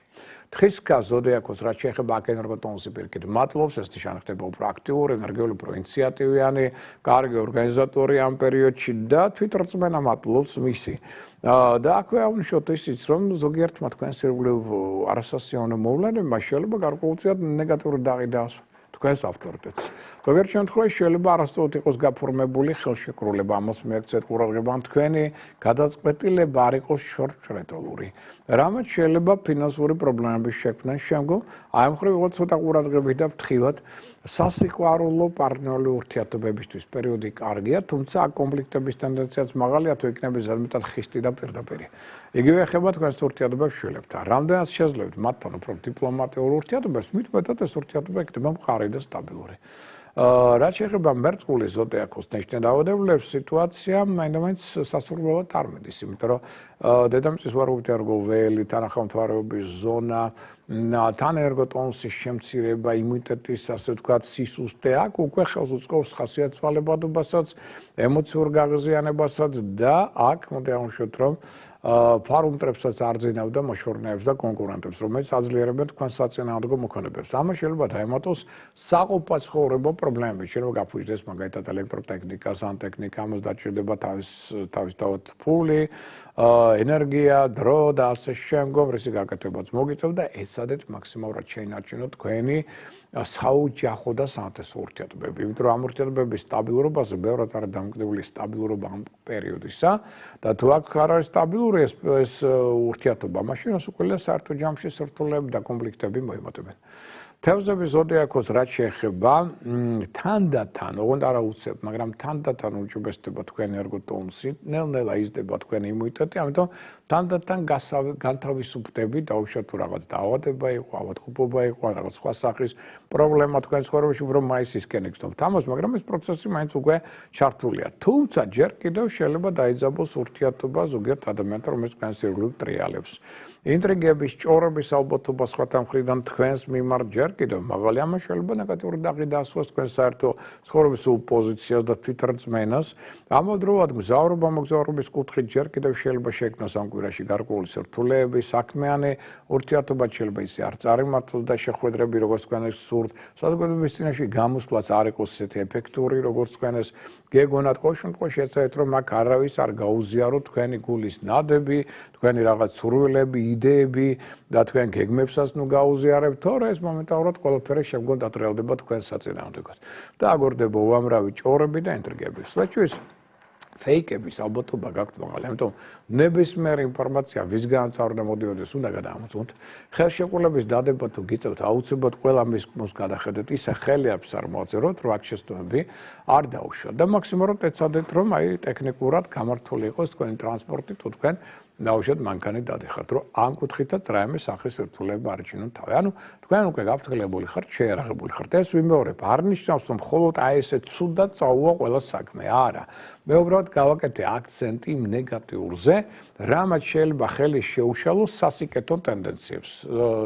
თხისქა ზოდიაქოს რაც შეეხება აქ ენერგოტონუსი პირიქით მატლობს, ეს შანახდება უფრო აქტიური, ენერგიული, უფრო ინიციატივიანი, კარგი ორგანიზატორი ამ პერიოდში და თვითრწმენა მატლობს მისი. და აქვე აღნიშნოთ ისიც, რომ ზოგიერთმა თქვენს ირგვლივ არასასიამოვნო მოვლენებმა შეიძლება გარკვეულწილად ნეგატიური დაღი დაასვა თქვენს ავტორიტეტს. ზოგიერთ შემთხვევაში შეიძლება არასწორად იყოს გაფორმებული ხელშეკრულება, ამას მიაქცეთ ყურადღება, ან თქვენი გადაწყვეტილება არ იყოს შორტშრეტელური. რამაც შეიძლება ფინანსური პრობლემების შექმნას შემდგომ, აი ამ მხრივ ცოტა ყურადღებით და ფრთხილად სასიყვარულო პარტნიორული ურთიერთობებისთვის პერიოდი კარგია, თუმცა აქ კონფლიქტების ტენდენციაც მაღალია, თუ იქნება ზედმეტად ხისტი და პირდაპირი. იგივე ეხება თქვენს ურთიერთობებს შვილებთან. რამდენად შეძლებთ მათთან უფრო დიპლომატიურ ურთიერთობებს, მით უმეტად ეს ურთიერთობა იქნება მყარი და სტაბილური. რაც შეეხება მერწყული ზოდიაქოს ნიშნავადებლებს, სიტუაცია მაინც სასურველად არ მიდის, იმიტომ რომ დედამიწის ვარგულით ერგო ველი, თანახმადთვარეობის ზონა, თან ერგოტონუსის შემცირება, იმუნიტეტის, ასე ვთქვათ, სისუსტე, აქ უკვე ხელს უწყობს ხასიათვალებადობასაც, ემოციურ გაღიზიანებასაც და აქ მოდი აღნიშნოთ, რომ ფარუმტრებსაც არძინავდა მოშორნეებს და კონკურენტებს, რომელიც აძლიერებენ თქვენ საწინააღმდეგო მოქმედებებს. ამას შეიძლება დაემატოს საყოფაცხოვრებო პრობლემები, შეიძლება გაფუძნდეს მაგალითად ელექტროტექნიკა, სანტექნიკა, ამას დაჭირდება თავისთავად ფული, ენერგია, დრო და ასე შემდგომ, რისი გაკეთებაც მოგიწევს და ეცადეთ მაქსიმალურად შეინარჩუნოთ თქვენი საოჯახო და საათესო ურთიერთობები. იმიტომ რომ ამ ურთიერთობების სტაბილურობაზე ბევრად არის დამოკიდებული სტაბილურობა ამ პერიოდისა და თუ აქ არ არის სტაბილური ეს ურთიერთობა, მაშინ უკვე საერთო ჯამში სირთულეები და კონფლიქტები მოიმატებენ. თევზების ზოდიაქოს რაც შეეხება თანდათან, ოღონდ არა უცებ, მაგრამ თანდათან უჯობესდება თქვენი ერგოტონუსი, ნელ-ნელა იზრდება თქვენი იმუნიტეტი, ამიტომ თანდათან განთავისუფლდები, დაუშვათ თუ რაღაც დაავადება იყო, ავადმყოფობა იყო, რაღაც სხვა სახის პრობლემა თქვენ ცხოვრებაში უფრო მაისისკენ იგრძნობთ ამას, მაგრამ ეს პროცესი მაინც უკვე ჩართულია. თუმცა ჯერ კიდევ შეიძლება დაიძაბოს ურთიერთობა ზოგიერთ ადამიანთან, რომელიც თქვენს ირგვლივ ტრიალებს. ინტრიგების, ჭორების ალბათობა სხვათა მხრიდან თქვენს მიმართ ჯერ კიდევ მაღალი, ამას შეიძლება ნეგატიური დაღი დაასვას თქვენ საერთო ცხოვრების პოზიციას და თვითრწმენას. ამავდროულად მგზავრობის კუთხით ჯერ კიდევ შეიძლება შექმნას ამ კვირაში გარკვეული სირთულეები, საქმიანი ურთიერთობა შეიძლება ისე არ წარიმართოს და შეხვედრები როგორც თქვენ სურთ, საზოგადოების წინაშე გამოსვლაც არ იყოს ისეთი ეფექტური, როგორც თქვენ ეს გეგონათ. ყოველ შემთხვევაში ეცადეთ რომ აქ არავის არ გაუზიაროთ თქვენი გულის ნადები, თქვენი რაღაც სურვილები, იდეები და თქვენ გეგმებსაც ნუ გაუზიარებთ, თორე ეს მომენტალურად ყველაფერი შემდგომ დატრიალდება თქვენ საწინააღმდეგოდ. და აგორდება უამრავი ჭორები და ინტრიგები. სვეჩვის ფეიკების ალბათობა გაქვთ მაღალი, ამიტომ ნებისმიერი ინფორმაცია ვისგან წარდა მოდიოდეს უნდა გადაამოწმოთ. ხელშეკრულების დადება თუ გიწევთ, აუცილებლად ყველა მის გადახედეთ, ისე ხელი აქვს არ მოაწეროთ, რომ აქ შეცდომები არ დაუშვათ და მაქსიმალურად ეცადეთ, რომ აი ტექნიკურად გამართული იყოს თქვენი ტრანსპორტი თუ თქვენ დაუშვათ მანქანით დადიხართ, რომ ამ კუთხითაც რაიმე სახის სირთულეები არ იჩინოთ თავი. ანუ თქვენ უკვე გაფრთხილებული ხართ, შეიარაღებული ხართ. ეს ვიმეორებ, არ ნიშნავს, რომ მხოლოდ აი ესე ცუდად წაუვა ყველა საქმე. არა. მე უბრალოდ გავაკეთე აქცენტი ნეგატიურზე, რამაც შეიძლება ხელი შეუშალოს სასიკეთო ტენდენციებს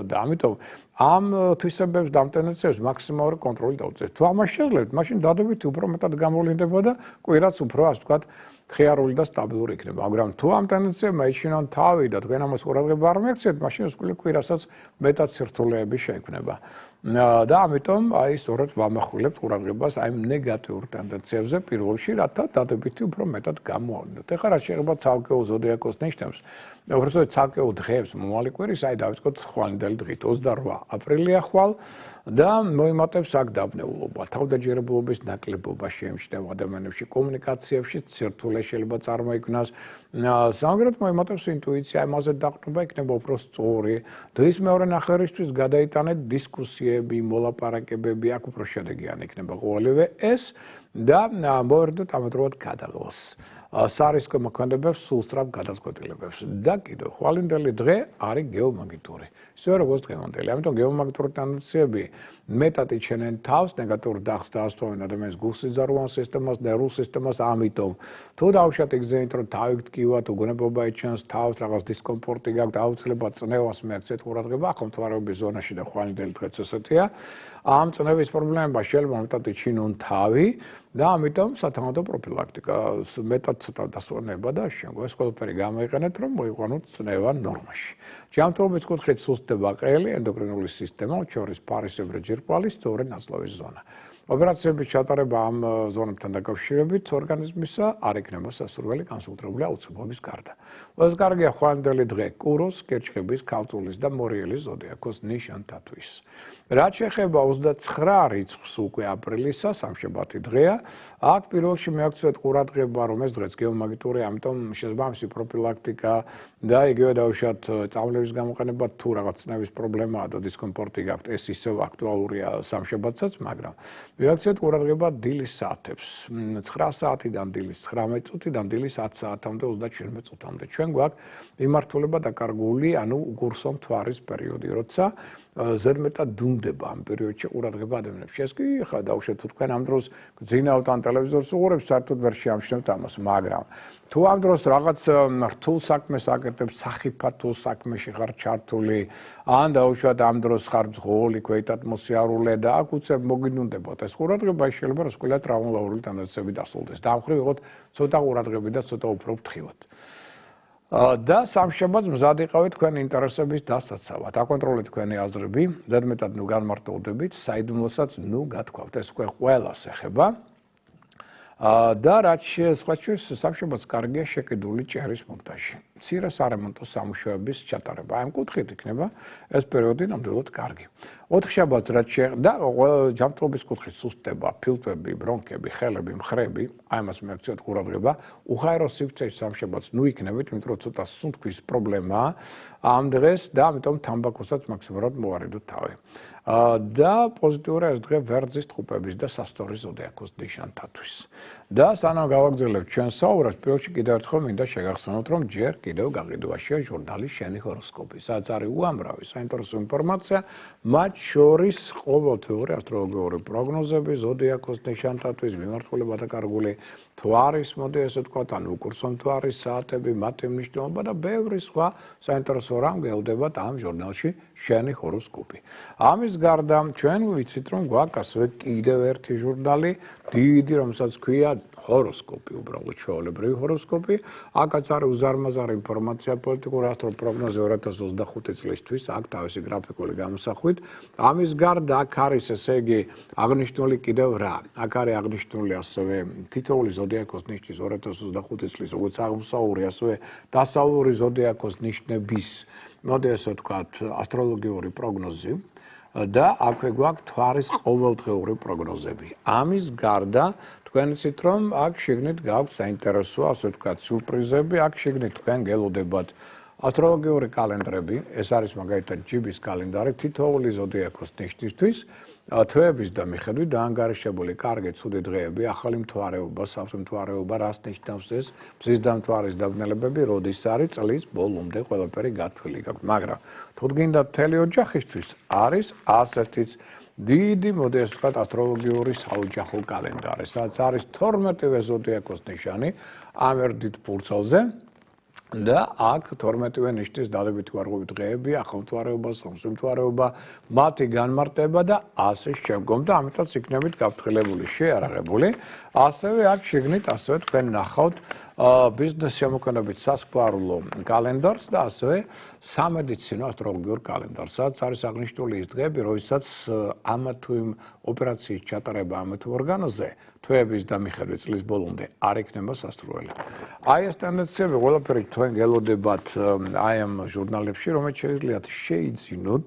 და ამიტომ ამ თვისებებს და ამ ტენდენციებს მაქსიმალური კონტროლი დაუწევთ. თუ ამას შეძლებთ, მაშინ დადებითი უფრო მეტად გამოვლინდება და კვირაც უფრო ასე ვთქვათ ხიარული და სტაბილური იქნება. მაგრამ თუ ამ ტენდენციებმა იჩინონ თავი და თქვენ ამას ყურადღება არ მიაქციეთ, მაშინ ეს კვირასაც მეტად სირთულეები შეექმნება. და ამიტომ აი სწორედ ვამახვილებთ ყურადღებას აი ნეგატიურ ტენდენციებზე პირველ რიგში, რათა დადებითი უფრო მეტად გამოავლინოთ. ეხლა რა შეიძლება ცალკეულ ზოდიაქოს ნიშნავს, უბრალოდ ცალკეულ დღეებს მომავალი კვირის, აი დავიწყოთ ხვალინდელი დღით 28 აპრილია ხვალ და მოიმატებს აქ დაბნეულობა, თავდაჯერებულობის ნაკლებობა შეიმჩნევა ადამიანებში, კომუნიკაციებში სირთულე შეიძლება წარმოიქმნას. სამაგერად მოიმატებს ინტუიცია, ამაზე დაყრდნობა იქნება უფრო სწორი. დღის მეორე ნახევრისთვის გადაიტანეთ დისკუსიები, მოლაპარაკებები, აქ უფრო შედეგიანი იქნება ყოველივე ეს და მოვერდოთ ამავდროულად გადაღლას. სარისკო მოქმედებებს, სულ სწრაფ გადაწყვეტილებებს და კიდევ ხვალინდელი დღე არის გეომაგნიტური. ისე როგორც დღევანდელი. ამიტომ გეომაგნიტური ტენდენციები მეტად იჩენენ თავს, ნეგატიურ დახს დაასწრებენ ადამიანის გულსიძარღვან სისტემას, ნერვულ სისტემას, ამიტომ თუ დავუშვათ იგზენით, რომ თავი გტკივათ, უგონებობა იჩენს თავს, რაღაც დისკომფორტი გაქვთ, აუცილებლად წნევას მიაქცეთ ყურადღება, ახალმთვარეობის ზონაში და ხვალინდელი დღეც ესეთია. ამ წნევის პრობლემება შეიძლება მეტად იჩინონ თავი და ამიტომ სათანადო პროფილაქტიკა მეტად ცოტა დასვენება და შემდგომ ეს ყველაფერი გამოიყენეთ, რომ მოიყვანოთ წნევა ნორმაში. ჯანმრთელობის კუთხით სუსტდება ყელი, ენდოკრინული სისტემა, შორის ფარისებრი ჯირკვალი, სწორი ნაწლავის ზონა. ოპერაციების ჩატარება ამ ზონებთან დაკავშირებით ორგანიზმისა არ იქნება სასურველი კონსულტირებული აუცილებლობის გარდა. ყველაზე კარგია ხვალინდელი დღე კუროს, კერჩხების, ქალწულის და მორიელის ზოდიაქოს ნიშანთათვის. რაც შეეხება 29 რიცხვს უკვე აპრილისა, სამშაბათი დღეა, აქ პირველ რიგში მიაქცევთ ყურადღება, რომ ეს დღეც გეომაგნიტური, ამიტომ შესაბამისი პროფილაქტიკა და იგივე დავუშვათ წამლების გამოყენება თუ რაღაც წნევის პრობლემაა და დისკომფორტი გაქვთ, ეს ისევ აქტუალურია სამშაბათსაც, მაგრამ მივაქციეთ ყურადღება დილის საათებს. 9 საათიდან დილის 19 წუთიდან დილის 10 საათამდე 37 წუთამდე. ჩვენ გვაქვს მიმართულება დაკარგული, ანუ უგურსო მთვარის პერიოდი, როცა ზედმეტად დუმდება ამ პერიოდში ყურადღება ადამიანებს. ეს კი ხა დავუშვათ თუ თქვენ ამ დროს გძინავთ ან ტელევიზორს უყურებთ, საერთოდ ვერ შეამჩნევთ ამას, მაგრამ თუ ამ დროს რაღაც რთულ საქმეს აკეთებთ, სახიფათო საქმეში ხარ ჩართული, ან დავუშვათ ამ დროს ხარ მძღოლი, ქვეითად მოსიარულე და აქ უცებ მოგინუნდებათ ეს ყურადღება, შეიძლება რასკვლელად ტრავმატული ტენდენციები დასრულდეს. დაამხრივ იყოთ ცოტა ყურადღებით და ცოტა უფრო ფრთხილად. და სამშაბათს მზად იყავით თქვენ ინტერესების დასაცავად. აკონტროლეთ თქვენი აზრები, ზედმეტად ნუ განმარტოვდებით, საიდუმლოსაც ნუ გათქვავთ. ეს ყველას ეხება. და რაც სხვათვის სამშაბათს კარგია შეკიდული ჭერის მონტაჟი. მცირე სარემონტო სამუშაოების ჩატარება. ამ კუთხით იქნება ეს პერიოდი ნამდვილად კარგი. 4 შაბათს რაც და ჯანმრთელობის კუთხით სუსტება, ფილტვები, ბრონქები, ხელები, მხრები, აი ამას მიაქციოთ ყურადღება. უხაერო სივრცეში სამშაბათს ნუ იქნებით, იმიტომ რომ ცოტა სუნთქვის პრობლემაა ამ დღეს და ამიტომ თამბაქოსაც მაქსიმალურად მოვარიდოთ თავი. და პოზიტიურია ეს დღე ვერძის ტყუპების და სასტორის ზოდიაქოს ნიშანთათვის. და სანამ გავაგრძელებთ ჩვენ საუბრას, პირველში კიდევ ერთხელ მინდა შეგახსენოთ, რომ ჯერ კიდევ გაყიდვაშია ჟურნალი შენი ჰოროსკოპი, სადაც არის უამრავი საინტერესო ინფორმაცია, მათ შორის ყოველთვიური ასტროლოგიური პროგნოზები, ზოდიაქოს ნიშანთათვის, მიმართულება დაკარგული თვარის, მოდი ესე ვთქვათ, ან უკურსო მთვარის საათები, მათი მნიშვნელობა და ბევრი სხვა საინტერესო რამ გეუდებათ ამ ჟურნალში შენი ჰოროსკოპი. ამის გარდა ჩვენ ვიცით, რომ გვაქვს ასევე კიდევ ერთი ჟურნალი, დიდი, რომელსაც ქვია ჰოროსკოპი, უბრალოდ ჩვეულებრივი ჰოროსკოპი. აქაც არის უზარმაზარი ინფორმაცია პოლიტიკური ასტროპროგნოზი 2025 წლისთვის, აქ თავისი გრაფიკული გამოსახვით. ამის გარდა აქ არის, ესე იგი, აღნიშნული კიდევ რა? აქ არის აღნიშნული ასევე თითოეული ზოდიაქოს ნიშნის 2025 წლის, როგორც აღმოსავლური, ასევე დასავლური ზოდიაქოს ნიშნების, მოდი ესე ვთქვათ, ასტროლოგიური პროგნოზი. და აქვე გვაქვს თვარის ყოველდღიური პროგნოზები. ამის გარდა თქვენ იცით, რომ აქ შეგნით გაქვთ საინტერესო, ასე ვთქვათ, სიურპრიზები, აქ შეგნით თქვენ გელოდებათ ასტროლოგიური კალენდრები, ეს არის მაგალითად ჯიბის კალენდარი თითოეული ზოდიაქოს ნიშნისთვის, თვეების და მიხედვით დაანგარიშებული კარგი ცუდი დღეები, ახალი მთვარეობა, სავსე მთვარეობა, რას ნიშნავს ეს, მზის და მთვარის დაბნელებები, როდის არის წლის ბოლომდე ყველაფერი გათვლილი გაქვთ, მაგრამ თუ გინდა მთელი ოჯახისთვის არის ასეთიც დიდი, მოდი ასე ვთქვათ, ასტროლოგიური საოჯახო კალენდარი, სადაც არის 12-ვე ზოდიაქოს ნიშანი ამ ერთ ფურცელზე. და აქ 12-ვე ნიშნის დადებითი ვარღვევი დღეები, ახალმთვარეობა, სომსმთვარეობა, მათი განმარტება და ასე შემდგომ და ამიტომაც იქნებით გაფრთხილებული, შეიარაღებული. ასევე აქ შეგნით ასევე თქვენ ნახავთ ბიზნეს შემოქმედებით სასქვალო კალენდარს და ასევე სამედიცინო ასტროლოგიურ კალენდარს, სადაც არის აღნიშნული ის დღეები, როდესაც ამ თუ იმ ოპერაციის ჩატარება ამ თუ ორგანოზე თვეების და მიხედვით წლის ბოლომდე არ იქნება სასურველი. აი ეს ტენდენციები ყველაფერი თქვენ გელოდებათ აი ამ ჟურნალებში, რომელიც შეგიძლიათ შეიძინოთ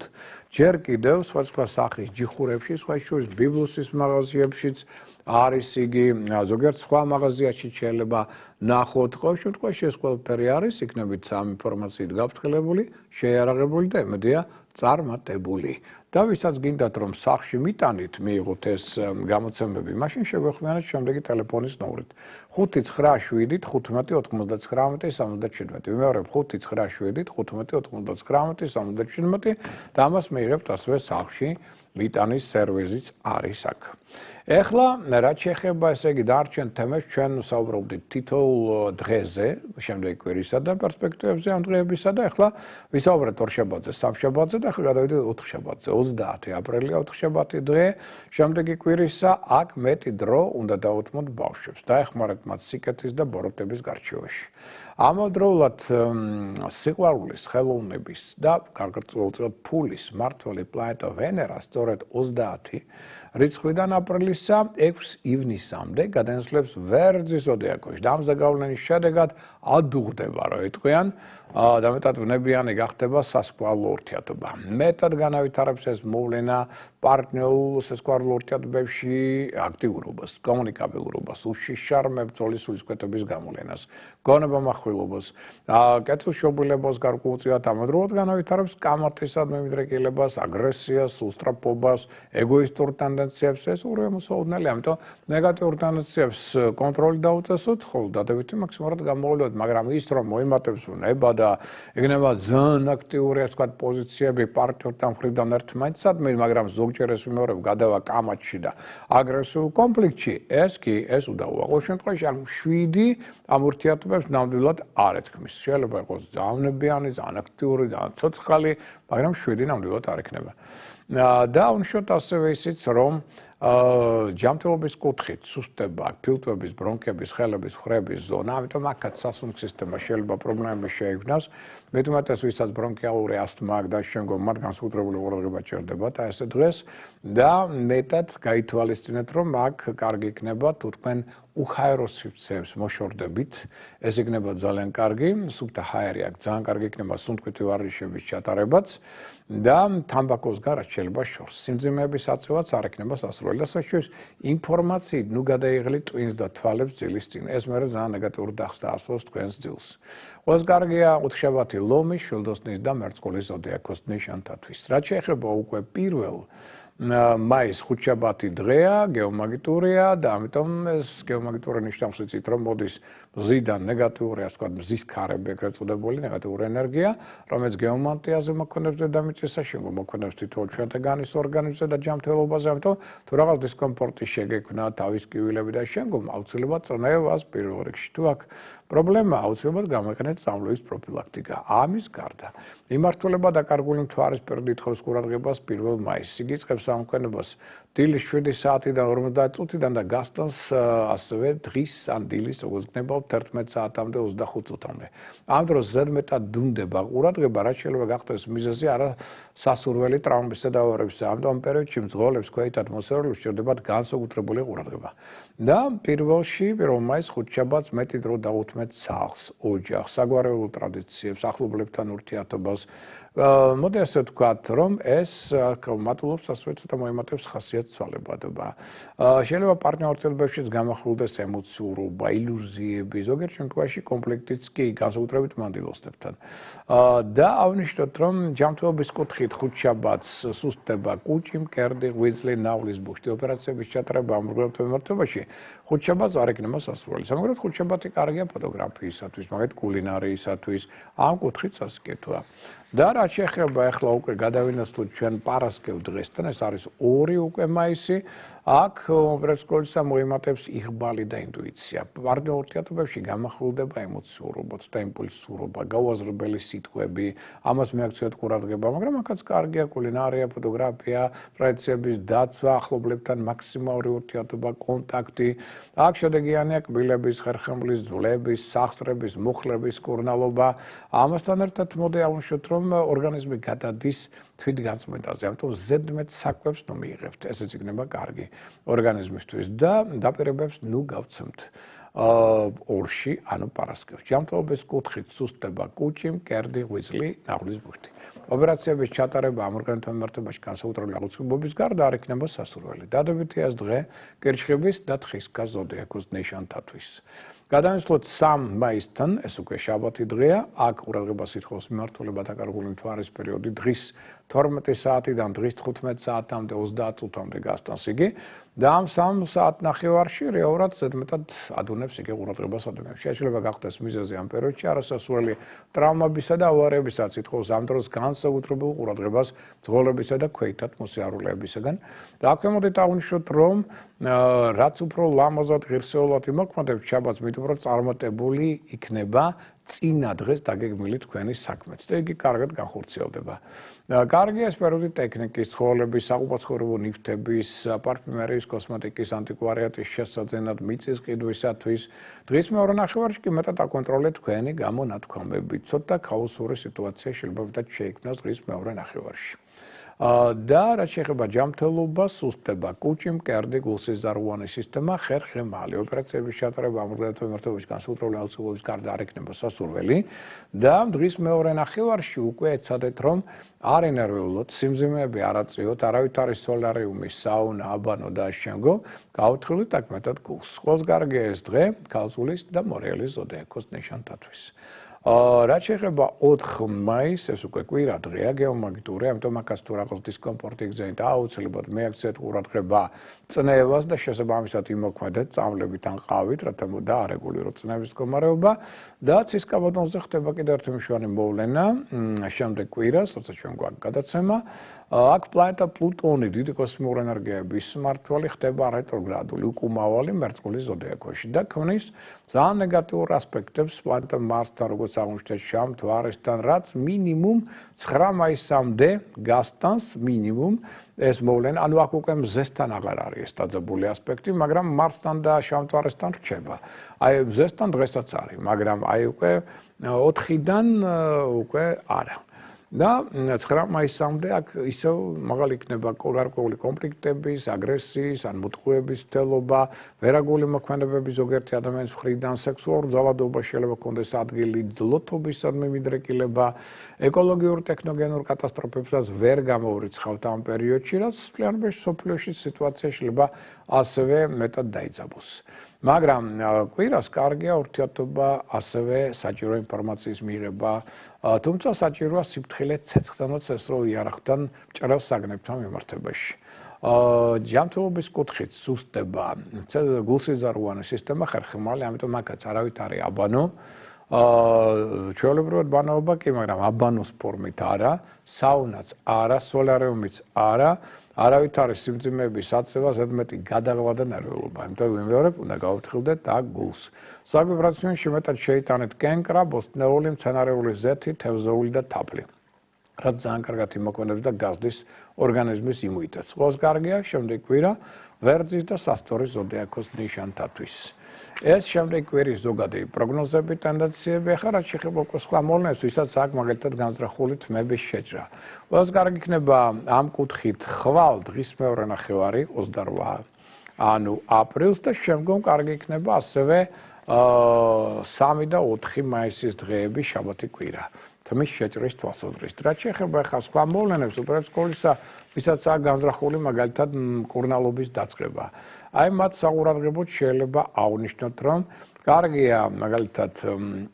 ჯერ კიდევ სხვა სახის ჯიხურებში, სხვა შორის ბიბლუსის მაღაზიებშიც არის იგი, ზოგიერთ სხვა მაღაზიაში შეიძლება ნახოთ, ყოველ შემთხვევაში ეს ყველაფერი არის, იქნებით ამ ინფორმაციით გაფრთხილებული, შეიარაღებული და ემედია წარმატებული. და ვისაც გინდათ რომ სახლში მიტანით, მიიღოთ ეს გამოცემები, მაშინ შეგვეხმიანეთ შემდეგი ტელეფონის ნომრით 597-15-99-77. ვიმეორებ 597-15-99-77 და ამას მიიღებთ ასევე სახლში მიტანის სერვისიც არის აქ. ეხლა რაც შეეხება ესე იგი დარჩენ თემებს, ჩვენ ვსაუბრობდით თითოეულ დღეზე, შემდეგი კვირისა და პერსპექტივებზე ამ დღეებისა და ეხლა ვისაუბრეთ ორშაბათზე, სამშაბათზე და ახლა გადავიდეთ ოთხშაბათზე, 30 აპრილია ოთხშაბათი დღე, შემდეგი კვირისა აქ მეტი დრო უნდა დაუთმოთ ბავშვებს, დაეხმარეთ მათ სიკეთის და ბოროტების გარჩევაში. ამავდროულად სიყვარულის, ხელოვნების და გარკვეულწილად ფულის მმართველი პლანეტა ვენერა სწორედ 30 რიცხვიდან აპრილისა 6 ივნისამდე გადაინაცვლებს ვერძის ზოდიაქოში. და ამ ზეგავლენის შედეგად ადუღდება, რა იტყვიან, და მეტად ვნებიანი გახდება სასქვალო ურთიერთობა. მეტად განავითარებს ეს მოვლენა პარტნიორულ სასქვალო ურთიერთობებში აქტიურობას, კომუნიკაბილურობას, უშიშარ მებრძოლის სულისკვეთების გამოვლენას, გონებამახვილობას, კეთილშობილებას გარკვეულწილად ამავდროულად განავითარებს კამათისად მემიდრეკილებას, აგრესიას, უსწრაფობას, ეგოისტურ ტენდენციას ტენდენციებს ეს ორივე მოსაოდნელი, ამიტომ ნეგატიურ ტენდენციებს კონტროლი დაუწესოთ, ხოლო დადებითი მაქსიმალურად გამოვიდოთ, მაგრამ ის რომ მოიმატებს უნება და იქნება ძალიან აქტიური, ასე ვთქვათ, პოზიციები პარტნიორთან მხრიდან ერთმანეთსადმი, მაგრამ ზოგჯერ ეს ვიმეორებ გადავა კამათში და აგრესიულ კონფლიქტში, ეს უდავოა. ყოველ შემთხვევაში ამ 7 ამ ურთიერთობებს ნამდვილად არ ეთქმის. შეიძლება იყოს ძალიანები, ძალიან აქტიური, ძალიან ცოცხალი, მაგრამ 7 ნამდვილად არ იქნება. და უნიშნოთ ასევე ისიც, რომ ჯანმრთელობის კუთხით სუსტება, ფილტვების, ბრონქების, ხელების, ხრების ზონა, ამიტომ აქაც სასუნთქ სისტემა შეიძლება პრობლემები შეექმნას. მეტუმეტეს ვისაც ბრონქიალური ასთმა აქვს და შემდგომ მათ განსაკუთრებული ყურადღება ჭირდებათ ესე დღეს და მეტად გაითვალისწინეთ, რომ აქ კარგი იქნება თუ თქვენ უხაერო სივრცეებს მოშორდებით, ეს იქნება ძალიან კარგი, სუფთა ჰაერი აქ ძალიან კარგი იქნება სუნთქვითი ვარჯიშების ჩატარებაც და თამბაქოს გარეთ შეიძლება შორს. სიმძიმეების აწევაც არ იქნება სასურველი. დასაშვეს ინფორმაციით ნუ გადაიღლით ტვინს და თვალებს ძილის წინ. ეს მერე ძალიან ნეგატიურ დახს დაასვავს თქვენს ძილს. ყველას კარგია უთხშაბათი ლომი, შილდოსნის და მერწყულის ზოდიაქოს ნიშანთათვის. რაც შეეხება უკვე პირველ მაის ხუთშაბათი დღეა, გეომაგნიტურია და ამიტომ ეს გეომაგნიტური ნიშნავს იცით, რომ მოდის მზიდან ნეგატიური, ასე ვთქვათ, მზის ქარები, ეგრეთ წოდებული ნეგატიური ენერგია, რომელიც გეომანტიაზე მოქმედებს დედამიწის საშენგო მოქმედებს თითოეულ ჩვენთაგანის ორგანიზმზე და ჯანმრთელობაზე, ამიტომ თუ რაღაც დისკომფორტი შეგექმნა თავის კივილები და შემდგომ აუცილებლად წონევას პირველ რიგში. თუ აქ პრობლემა აუცილებლად გამოიყენეთ წამლების პროფილაქტიკა. ამის გარდა იმართულება დაკარგული მთვარისპირით ხოვს ყურადღებას 1 მაისს. იგი იწყებს ამოქმედებას დილის 7 საათიდან 50 წუთიდან და გასტანს ასევე დღის ან დილის როგორც გნებავთ 11 საათამდე 25 წუთამდე. ამ დროს ზედმეტად დუნდება ყურადღება, რაც შეიძლება გახდეს მიზეზი არა სასურველი ტრავმებისა და ავარიებისა. ამ პერიოდში მძღოლებს ქვეითად მოსარულებს სჭირდებათ განსაკუთრებული ყურადღება. და 1 მაისს ხუთშაბათს მეტი დრო დაუთმეთ სახლს, ოჯახს, საგვარეულო ტრადიციებს, ახლობლებთან ურთიერთობას. მოდი ასე ვთქვათ, რომ ეს მატულობს ასევე ცოტა მოემატებს ხასიათს ცვალებადობა. შეიძლება პარტნიორ ურთიერთობებშიც გამახვილდეს ემოციურობა, ილუზიები, ზოგიერთ შემთხვევაში კონფლიქტიც კი განსაკუთრებით მანდილოსნებთან. და აღნიშნოთ, რომ ჯანმრთელობის კუთხით ხუთშაბათს სუსტდება კუჭი, მკერდი, ღვიძლი, ნავლის ბუშტი, ოპერაციების ჩატარება ამ მდგომარეობაში ხუთშაბათს არ იქნება სასურველი. სამაგერად ხუთშაბათი კარგია ფოტოგრაფიისათვის, მაგალითად კულინარიისათვის, ამ კუთხით სასიკეთოა. და რაც შეეხება ახლა უკვე გადავინაცვლოთ ჩვენ პარასკევ დღესთან, ეს არის 2 უკვე მაისი, აქ პრესკოლისა მოიმატებს იღბალი და ინტუიცია. პარტნიორ ურთიერთობებში გამახვილდება ემოციურობა, ცოტა იმპულსურობა, გაუაზრებელი სიტყვები, ამას მიაქცევთ ყურადღება, მაგრამ აქაც კარგია კულინარია, ფოტოგრაფია, ტრადიციების დაცვა, ახლობლებთან მაქსიმალური ურთიერთობა, კონტაქტი. აქ შედეგიანია კბილების, ხერხემლის, ძვლების, სახსრების, მუხლების კურნალობა. ამასთან ერთად მოდი აღვნიშნოთ, რომ ორგანიზმი გადადის თვითგანწმენდაზე, ამიტომ ზედმეტ საკვებს ნუ მიიღებთ, ესეც იქნება კარგი ორგანიზმისთვის და დაპირებებს ნუ გავცემთ. ორში, ანუ პარასკევს. ჯანმრთელობის კუთხით სუსტდება კუჭი, მკერდი, ღვიძლი, ნავლის ბუშტი. ოპერაციების ჩატარება ამ ორგანოთა მიმართებაში განსაკუთრებული აუცილებლობის გარდა არ იქნება სასურველი. დადებითია ეს დღე კირჩხიბის და თხისკას ზოდიაქოს ნიშანთათვის. გადავინაცვლოთ 3 მაისთან, ეს უკვე შაბათი დღეა, აქ ყურადღებას ითხოვს მიმართულება დაკარგული მთვარის პერიოდი დღის 12 საათიდან დღის 15 საათამდე 30 წუთამდე გასტანს იგი და ამ 3 საათნახევარში რეალურად ზედმეტად ადუნებს იგი ყურადღებას ადამიანს. შეიძლება გახდეს მიზეზი ამ პერიოდში არასასურველი ტრავმებისა და ავარიებისაც ითხოვს ამ დროს განსაკუთრებულ ყურადღებას მძღოლებისა და ქვეითად მოსიარულეებისაგან. და აქვე მოდით აღვნიშნოთ, რომ რაც უფრო ლამაზად ღირსეულად იმოქმედებს შაბათს, მით უფრო წარმატებული იქნება წინა დღეს დაგეგმილი თქვენი საქმეც და იგი კარგად განხორციელდება. კარგია ეს პერიოდი ტექნიკის, ცხოველების, საყოფაცხოვრებო ნივთების, პარფიუმერიის, კოსმეტიკის, ანტიკვარიატის შესაძენად, მიწის ყიდვისათვის. დღის მეორე ნახევარში კი მეტად აკონტროლეთ თქვენი გამონათქვამები. ცოტა ქაოსური სიტუაცია შეიძლება მეტად შეიქმნას დღის მეორე ნახევარში. და რაც შეეხება ჯანმრთელობას, სუსტდება კუჭი, მკერდი, გულსიზარღვანი სისტემა, ხერხემალი. ოპერაციების ჩატარება ამ ორგანოთა მიმართებაში განსაკუთრებული აუცილებლობის გარდა არ იქნება სასურველი და დღის მეორე ნახევარში უკვე ეცადეთ, რომ არ ენერვიულოთ, სიმძიმეები არ აწიოთ, არავითარი სოლარიუმი, საუნა, აბანო და შემდგომ გაუთხილით აქ მეტად გულს. ყველს კარგია ეს დღე ქალწულის და მორიელის ზოდიაქოს ნიშანთათვის. რაც შეეხება 4 მაისს, ეს უკვე კვირა დღეა გეომაგნიტური, ამიტომ აქაც თუ რაღაც დისკომფორტი გძენით, აუცილებლად მეაქცეთ ყურადღება წნევას და შესაბამისად იმოქმედეთ წამლებით ან ყავით, რათა დაარეგულირო წნევის მდგომარეობა და ცისკაბადონზე ხდება კიდევ ერთი მნიშვნელოვანი მოვლენა შემდეგ კვირას, როცა ჩვენ გვაქვს გადაცემა. აქ პლანეტა პლუტონი დიდი კოსმიკური ენერგიების მმართველი ხდება რეტროგრადული, უკუმავალი მერწყულის ზოდიაქოში და ქმნის ძალიან ნეგატიურ ასპექტებს პლანეტა მარსთან, როგორც აღმოჩნდა შამ თვარესთან, რაც მინიმუმ 9 მაისამდე გასტანს მინიმუმ ეს მოვლენა, ანუ აქ უკვე მზესთან აღარ არის ეს დაძაბული ასპექტი, მაგრამ მარსთან და შამ თვარესთან რჩება. აი მზესთან დღესაც არის, მაგრამ აი უკვე 4-დან უკვე არა. და 9 მაისამდე აქ ისევ მაღალი იქნება გარკვეული კონფლიქტების, აგრესიის, ან მოტყუების თელობა, ვერაგული მოქმედებები ზოგიერთი ადამიანის მხრიდან, სექსუალურ ძალადობა შეიძლება კონდეს ადგილი, ძლოთობისადმი მიდრეკილება, ეკოლოგიურ ტექნოგენურ კატასტროფებსაც ვერ გამოვრიცხავთ ამ პერიოდში, რაც მთლიანობაში სოფლიოში სიტუაცია შეიძლება ასევე მეტად დაიძაბოს. მაგრამ კვირას კარგია ურთიერთობა ასევე საჭირო ინფორმაციის მიღება, თუმცა საჭიროა სიფრთხილე ცეცხლთან და ცესროლ იარაღთან მჭრელ საგნებთან მიმართებაში. ჯანმრთელობის კუთხით სუსტდება გულსიზაროვანი სისტემა ხერხემალი, ამიტომ აქაც არავით არის აბანო. ჩვეულებრივად ბანაობა კი, მაგრამ აბანოს ფორმით არა, საუნაც არა, სოლარიუმიც არა. არავით არის სიმძიმეების აწევა, ზედმეტი გადაღლა და ნერვიულობა. იმიტომ ვიმეორებ, უნდა გავფრთხილდეთ აქ გულს. საგვიბრაციონში მეტად შეიტანეთ კენკრა, ბოსტნეული, მცენარეული ზეთი, თევზეული და თაფლი. რაც ძალიან კარგად იმოქმედებს და გაზრდის ორგანიზმის იმუნიტეტს. ყველას კარგია, შემდეგ კვირა, ვერძის და სასტორის ზოდიაქოს ნიშანთათვის. ეს შემდეგ კვირის ზოგადი პროგნოზები, ტენდენციები, ახლა რაც შეეხება უკვე სხვა მოვლენებს, ვისაც აქვს მაგალითად განზრახული თმების შეჭრა. ყველას კარგი იქნება ამ კუთხით ხვალ დღის მეორე ნახევარი 28 ანუ აპრილს და შემდგომ კარგი იქნება ასევე 3 და 4 მაისის დღეები შაბათი კვირა. თმის შეჭრის თვალსაზრისით. რაც შეეხება ახლა სხვა მოვლენებს, უპირატეს ყოვლისა, ვისაც აქვს განზრახული მაგალითად მკურნალობის დაწყება. აი მათ საყურადღებოდ შეიძლება აღნიშნოთ, რომ კარგია მაგალითად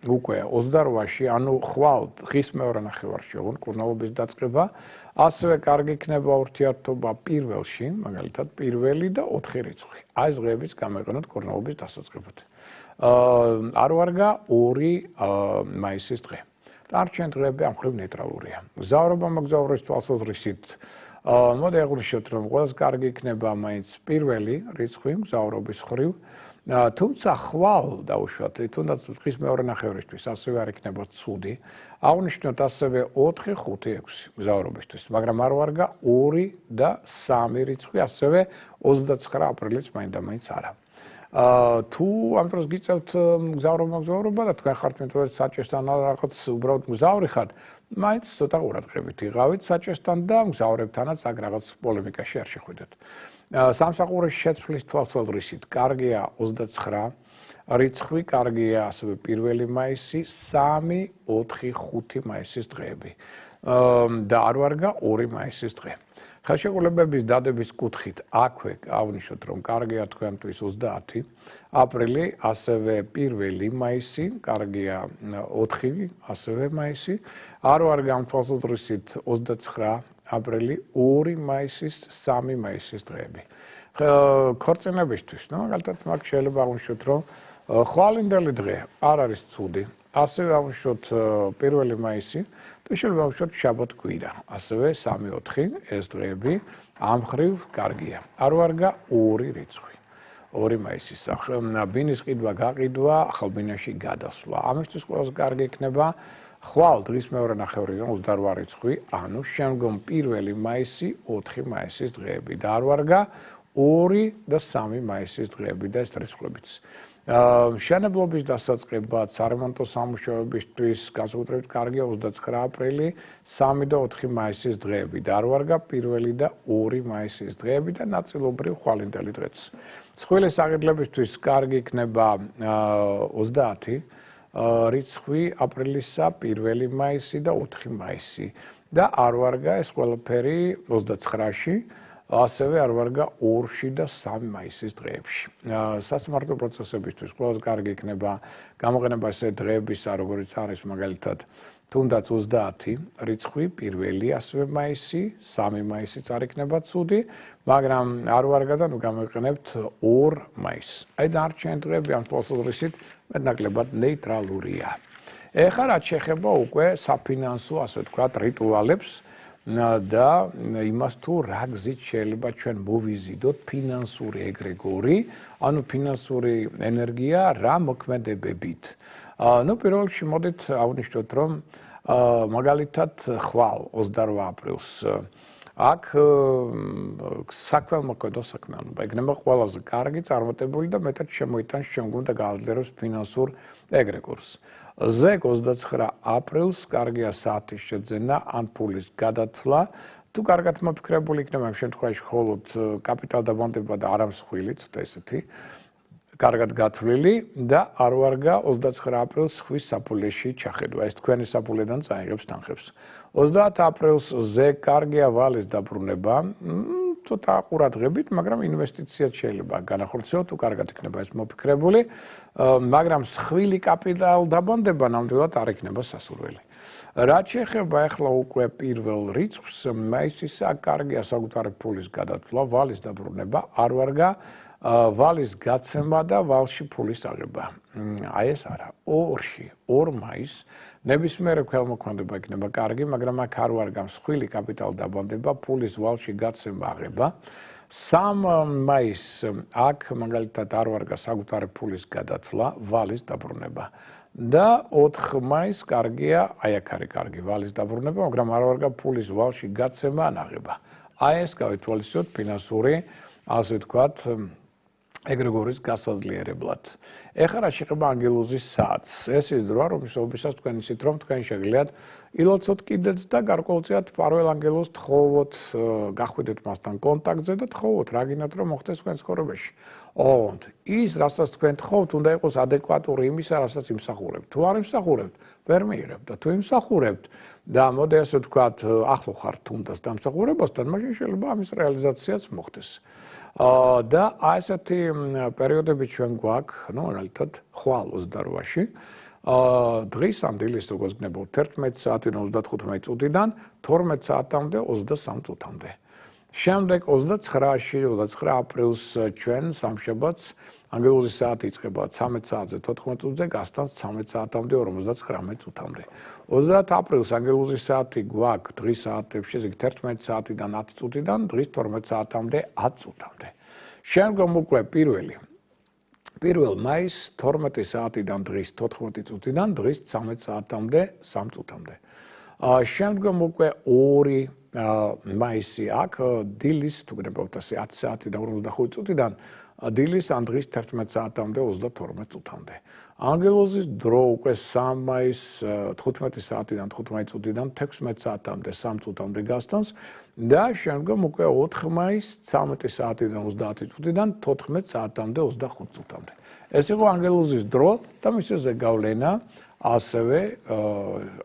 უკვე 28-ში, ანუ ხვალ დღის მეორე ნახევარში მკურნალობის დაწყება, ასევე კარგი იქნება ურთიერთობა პირველში, მაგალითად პირველი და 4 რიცხვი. აი ეს დღეებიც გამოიყენოთ მკურნალობის დასაწყებად. არ ვარგა 2 მაისის დღე. დარჩენილი დღეები ამ მხრივ ნეიტრალურია. მგზავრობა მოგზაურის თვალსაზრისით მოდი აღვნიშნოთ, რომ ყველას კარგი იქნება მაინც პირველი რიცხვი მგზავრობის მხრივ, თუმცა ხვალ დაუშვათ, თუნდაც დღის მეორე ნახევრისთვის ასევე არ იქნება ცუდი. აღვნიშნოთ ასევე 4, 5, 6 მგზავრობისთვის, მაგრამ არ ვარგა 2 და 3 რიცხვი, ასევე 29 აპრილიც მაინდა-მაინც არა. თუ ამ დროს გიწევთ მგზავრობა და თქვენ ხართ მეტყვით საჭესთან რაღაც უბრალოდ მგზავრი ხართ, მაინც ცოტა ყურადღებით იღავით საჭესთან და მგზავრებთანაც აქ რაღაც პოლემიკაში არ შეხვიდეთ. სამსახურის შეცვლის თვალსაზრისით კარგია 29 რიცხვი, კარგია ასევე 1 მაისი, 3, 4, 5 მაისის დღეები. და არ ვარგა 2 მაისის დღე. ხელშეკრულებების დადების კუთხით აქვე აღნიშნოთ, რომ კარგია თქვენთვის 30 აპრილი, ასევე 1 მაისი, კარგია 4 ასევე მაისი, არ ვარგა ამ თვალსაზრისით 29 აპრილი, 2 მაისის, 3 მაისის დღეები. ქორწინებისთვის, მაგალითად, მაგ შეიძლება აღნიშნოთ, რომ ხვალინდელი დღე არ არის ცუდი, ასევე აღნიშნოთ 1 მაისი, და შეიძლება აღნიშნოთ შაბათ კვირა, ასევე 3-4 ეს დღეები ამ მხრივ კარგია. არ ვარგა 2 რიცხვი. 2 მაისის ბინის ყიდვა, გაყიდვა, ახალბინაში გადასვლა. ამისთვის ყველას კარგი იქნება ხვალ დღის მეორე ნახევრიდან 28 რიცხვი, ანუ შემდგომ 1 მაისი, 4 მაისის დღეები და არ ვარგა 2 და 3 მაისის დღეები და ეს რიცხვებიც. მშენებლობის დასაწყებად, სარემონტო სამუშაოებისთვის განსაკუთრებით კარგია 29 აპრილი, 3 და 4 მაისის დღეები და არ ვარგა 1 და 2 მაისის დღეები და ნაწილობრივ ხვალინდელი დღეც. ცხვირის აღიძლებისთვის კარგი იქნება 30 რიცხვი აპრილისა, 1 მაისი და 4 მაისი და არ ვარგა ეს ყველაფერი 29-ში. ასევე არ ვარგა 2 და 3 მაისის დღეებში. სასამართლო პროცესებისთვის ყველაზე კარგი იქნება გამოყენება ესე დღეებისა, როგორც არის მაგალითად თუნდაც 30 რიცხვი, 1 ასევე მაისი, 3 მაისიც არ იქნება ცუდი, მაგრამ არ ვარგა და გამოიყენებთ 2 მაისს. აი დანარჩენი დღეები ამ თვალსაზრისით მეტნაკლებად ნეიტრალურია. ეხლა რაც შეეხება უკვე საფინანსო, ასე ვთქვათ, რიტუალებს და იმას თუ რა გზით შეიძლება ჩვენ მოვიზიდოთ ფინანსური ეგრეგორი, ანუ ფინანსური ენერგია რა მოქმედებებით. პირველ რიგში მოდით აღვნიშნოთ, რომ მაგალითად ხვალ 28 აპრილს აქ საქველმოქმედო საქმიანობა იქნება ყველაზე კარგი წარმატებული და მეტად შემოიტანს ჩვენ გუნდა გააძლიეროს ფინანსურ ეგრეგორს. ზეგ 29 აპრილს კარგია საათის შეძენა ან ფულის გადათვლა. თუ კარგად მოფიქრებული იქნება ამ შემთხვევაში მხოლოდ კაპიტალდაბანდება და არა მსხვილი, ცოტა ესეთი კარგად გათვლილი და არ ვარგა 29 აპრილს ხვის საფულეში ჩახედვა. ეს თქვენი საფულედან წაიღებს თანხებს. 30 აპრილს ზეგ კარგია ვალის დაბრუნება. ცოტა ყურადღებით, მაგრამ ინვესტიციად შეიძლება განახორციელოთ, თუ კარგად იქნება ეს მოფიქრებული, მაგრამ მსხვილი კაპიტალდაბანდება ნამდვილად არ იქნება სასურველი. რაც შეეხება ახლა უკვე პირველ რიცხვს, მაისისა კარგია საკუთარი ფულის გადათვლა, ვალის დაბრუნება, არ ვარგა ვალის გაცემა და ვალში ფულის აღება. აი ეს არა, 2 მაისს ნებისმიერი ქველმოქმედება იქნება კარგი, მაგრამ აქ არ ვარგა მსხვილი კაპიტალდაბანდება, ფულის ვალში გაცემა აღება. 3 მაისს აქ მაგალითად არ ვარგა საკუთარი ფულის გადათვლა, ვალის დაბრუნება. და 4 მაისს კარგია, აი აქ არის კარგი ვალის დაბრუნება, მაგრამ არ ვარგა ფულის ვალში გაცემა ან აღება. აი ეს გავითვალისწინოთ ფინანსური, ასე ვთქვათ, ეგრეგორის გასაძლიერებლად. ეხლა რა შეეხება ანგელოზის საათს. ეს ის დროა, რომლისთვისაც თქვენ იცით, რომ თქვენ შეგიძლიათ ილოცოთ კიდეც და გარკვეულწილად პარველ ანგელოზს თხოვოთ, გახვიდეთ მასთან კონტაქტზე და თხოვოთ, რა გინდათ რომ მოხდეს თქვენ ცხოვრებაში. ოღონდ ის, რასაც თქვენ თხოვთ, უნდა იყოს ადეკვატური იმისა, რასაც იმსახურებთ. თუ არ იმსახურებთ, ვერ მიიღებთ და თუ იმსახურებთ და მოდი ასე ვთქვათ, ახლო ხართ თუნდაც დამსახურებასთან, მაშინ შეიძლება ამის რეალიზაციაც მოხდეს. და ასეთი პერიოდები ჩვენ გვაქვს, მაგალითად, ხვალ 28-ში, დღის ან დილის როგორც გნებავ 11 საათიდან 35 წუთიდან 12 საათამდე 23 წუთამდე. შემდეგ 29-ში, 29 აპრილს ჩვენ სამშაბათს ანგელოზის საათი იწყება 13 საათზე 14 წუთზე, გასტანს 13 საათამდე 59 წუთამდე. 30 აპრილს ანგელოზის საათი გვაქვს დღის საათებში, 11 საათიდან 10 წუთიდან, დღის 12 საათამდე 10 წუთამდე. შემდგომ უკვე 1 მაისს 12 საათიდან დღის 14 წუთიდან, დღის 13 საათამდე 3 წუთამდე. შემდგომ უკვე 2 მაისი აქ დილის თუ გნებავთ ასე 10 საათიდან 45 წუთიდან დილის ან დღის 11 საათამდე 32 წუთამდე. ანგელოზის დრო უკვე 3 მაისს 15 საათიდან 15 წუთიდან 16 საათამდე 3 წუთამდე გასტანს და შემდგომ უკვე 4 მაისს 13 საათიდან 30 წუთიდან 14 საათამდე 25 წუთამდე. ეს იყო ანგელოზის დრო და მისი ზეგავლენა ასევე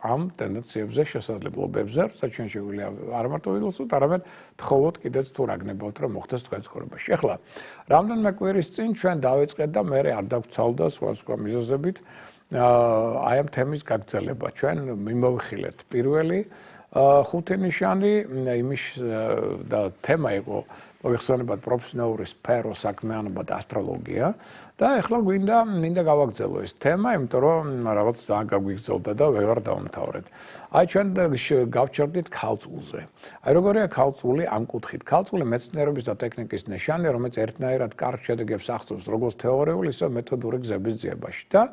ამ ტენდენციებზე, შესაძლებლობებზე, რასაც ჩვენ შეგვიძლია არ მარტო ვილოცოთ, არამედ თხოვოთ კიდეც თუ რა გნებავთ, რომ მოხდეს თქვენ ცხოვრებაში. ახლა, რამდენიმე კვირის წინ ჩვენ დავიწყეთ და მე არ დავცალდა სხვა მიზეზებით აი ამ თემის გაგრძელება. ჩვენ მიმოვიხილეთ პირველი 5 ნიშანი, იმის და თემა იყო მოიხსენებათ პროფესიონალური სფერო, საქმიანობა და ასტროლოგია და ახლა მინდა გავაგრძელო ეს თემა, იმიტომ რომ რაღაც ძალიან გაგვიგრძელდა და ვეღარ დავამთავრეთ. აი ჩვენ გავჩერდით ქალწულზე. აი როგორია ქალწული ამ კუთხით. ქალწული მეცნიერების და ტექნიკის ნიშანია, რომელიც ერთნაირად კარგ შედეგებს აღწევს როგორც თეორიული, ისე მეთოდური გზების ძიებაში და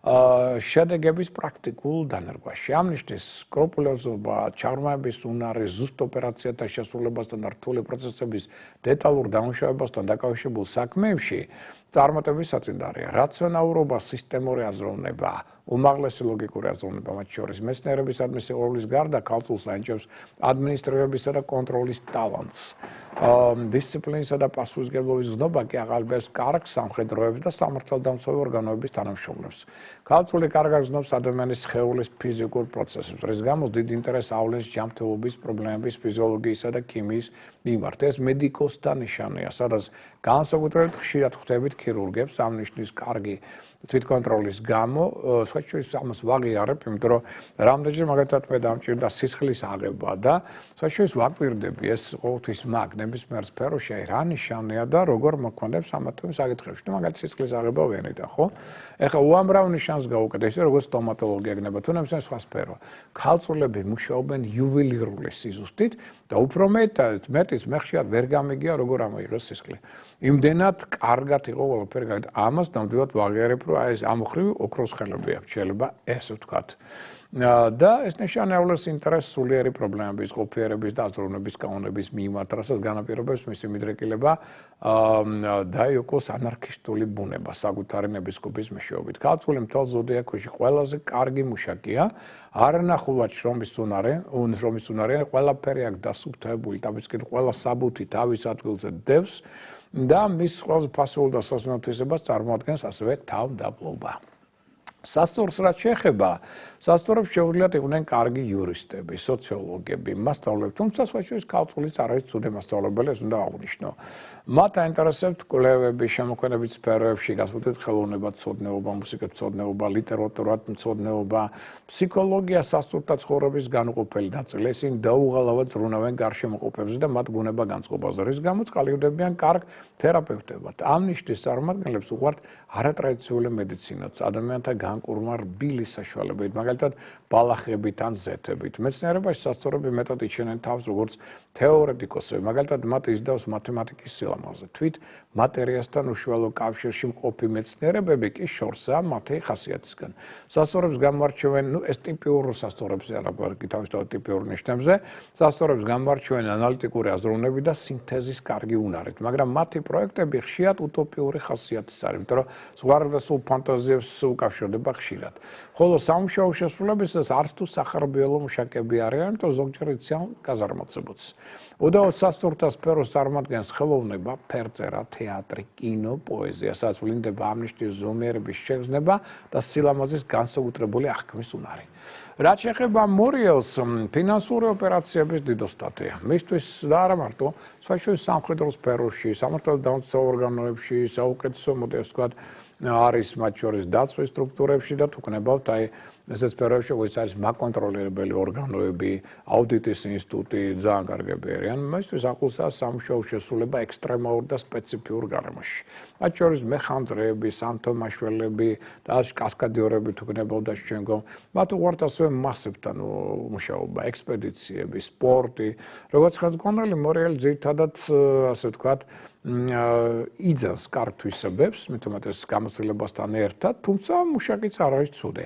შედეგების პრაქტიკულ დანერგვაში. ამ ნიშნის სკრუპულოზობა, ჩაღრმავების უნარი, ზუსტ ოპერაციათა შესრულებასთან და რთული პროცესების დეტალურ დამუშავებასთან დაკავშირებულ საქმეებში წარმატების საწინდარია რაციონალურობა, სისტემური აზროვნება, უმაღლესი ლოგიკური აზროვნება მათ შორის მეცნიერებისადმი სიყვარულის გარდა ქალწულს ანიჭებს ადმინისტრირებისა და კონტროლის ტალანტს. დისციპლინისა და პასუხისმგებლობის გზნობა კი აღალბებს კარგ სამხედროებს და სამართალდამცავი ორგანოების თანამშრომლებს. ქალწული კარგად გზნობს ადამიანის სხეულის ფიზიკურ პროცესებს, რის გამოც დიდ ინტერესს ავლენს ჯანმრთელობის პრობლემების ფიზიოლოგიისა და ქიმიის მიმართ. ეს მედიკოსთა ნიშანია, სადაც განსაკუთრებით ხშირად ხვდებით ქირურგებს ამ ნიშნის კარგი თვითკონტროლის გამო, სხვაჩვენს ამას ვაღიარებ, იმიტომ რომ რამდენჯერ მაგალითად მე დამჭირდა სისხლის აღება და სხვაჩვენს ვაკვირდები ეს ყოველთვის მაგ ნებისმიერ სფეროში რა ნიშანია და როგორ მოქმედებს ამათოი საკითხებში. და მაგალითად სისხლის აღება ვენიდა, ხო? ეხლა უამრავ ნიშანს გავუკეთე, ისე როგორც სტომატოლოგია გნება, თუ ნებისმიერ სხვა სფერო. ქალწულები მუშაობენ იუველირული სიზუსტით და უფრო მეტიც მე ხშირად ვერ გამიგია როგორ ამოიღოს სისხლი. იმდენად კარგად იყო ყველაფერი გაიგე. ამას ნამდვილად ვაღიარებ, რომ ეს ამ მხრივ ოქროს ხელები აქვს, შეიძლება ესე ვთქვათ. და ეს ნიშნავს ინტერესს სულიერი პრობლემების, ყოფიერების და აზროვნების კანონების მიმართ, რასაც განაპირობებს მისი მიდრეკილება და იოკოს ანარქისტული ბუნება საკუთარი ნებისყოფის მეშვეობით. ქალწული მთელ ზოდიაქოში ყველაზე კარგი მუშაკია, არანახულად შრომის უნარი, ყველაფერი აქ დასუფთავებული, თამის კიდე ყველა საბუთი თავის ადგილზე დევს და მის ყველაზე ფასეულ და სასწაულთვისებას წარმოადგენს ასევე თავდაბლობა. სასწორს რაც შეეხება, სასწორებს შეუძლიათ იყვნენ კარგი იურისტები, სოციოლოგები, მასწავლებლები, თუმცა სხვაჩვენს ქალწულიც არ არის ცუდი მასწავლებელი, ეს უნდა აღვნიშნო. მათ აინტერესებთ კვლევები, შემოქმედებით სფეროებში, გასულებით ხელოვნებათმცოდნეობა, მუსიკათმცოდნეობა, ლიტერატურათმცოდნეობა, ფსიქოლოგია, სასწორთა ცხოვრების განუყოფელი ნაწილი. ისინი დაუღალავად ზრუნავენ გარშემოყოფებზე და მათ ბუნება განწყობაზე, რის გამოც ყალიბდებიან კარგ თერაპევტებად. ამ ნიშნის წარმომადგენლებს უყვართ არატრადიციული მედიცინაც, ადამიანთა განკურმა რბილი საშუალებით, მაგალითად ბალახებით ან ზეთებით. მეცნიერებაში სასწორები მეტად იჩენენ თავს როგორც თეორეტიკოსები, მაგალითად მათ იზრდავს მათემატიკის სილამაზე. თვით მატერიასთან უშუალო კავშირში მყოფი მეცნიერებები კი შორსაა მათი ხასიათისგან. სასწორებს გამოარჩევენ, ეს ტიპიურ სასწორებს არაბარგი თავისთავად ტიპიურ ნიშნებზე, სასწორებს გამოარჩევენ ანალიტიკური აზროვნები და სინთეზის კარგი უნარით, მაგრამ მათი პროექტები ხშირად უტოპიური ხასიათის არის, იმიტომ რომ ზღვარგასულ ფანტაზიებს უკავშირდება ხშირად. ხოლო სამუშაო შესრულებისას არც თუ სახარბიელო მუშაკები არიან, იმიტომ ზოგჯერ იციან გაზარმაცებაც. უდავოდ სასწორთა სფეროს წარმოადგენს ხელოვნება, ფერწერა, თეატრი, კინო, პოეზია, სადაც ვლინდება ამ ნიშნის ზომიერების შეგრძნება და სილამაზის განსაკუთრებული აღქმის უნარი. რაც შეეხება მორიელს, ფინანსური ოპერაციების დიდოსტატია. მისთვის და არა მარტო, სხვადასხვა სამხედრო სფეროში, სამართალდამცავ ორგანოებში, საუკეთესო მოდელს ვთქვათ, არის მათ შორის დაცვის სტრუქტურებში და თუ გნებავთ აი ესეც სფეროებში, როგორც არის მაკონტროლირებელი ორგანოები, აუდიტის ინსტიტუტი, ძალიან კარგები არიან. მისთვის ახლოსაა სამუშაო შესრულება ექსტრემალურ და სპეციფიურ გარემოში. მათ შორის მეხანძრეები, სამთო-მაშველები და კასკადიორები თუ გნებავთ შემდგომ. მათ უყვართ ასევე მასებთან მუშაობა, ექსპედიციები, სპორტი. როგორც ხელმძღვანელი მორიელი ძირითადად ასე ვთქვათ იძენს კარგ თვისებებს, მithumetes გამოცდილებასთან ერთად, თუმცა მუშაკიც არ არის ცუდი.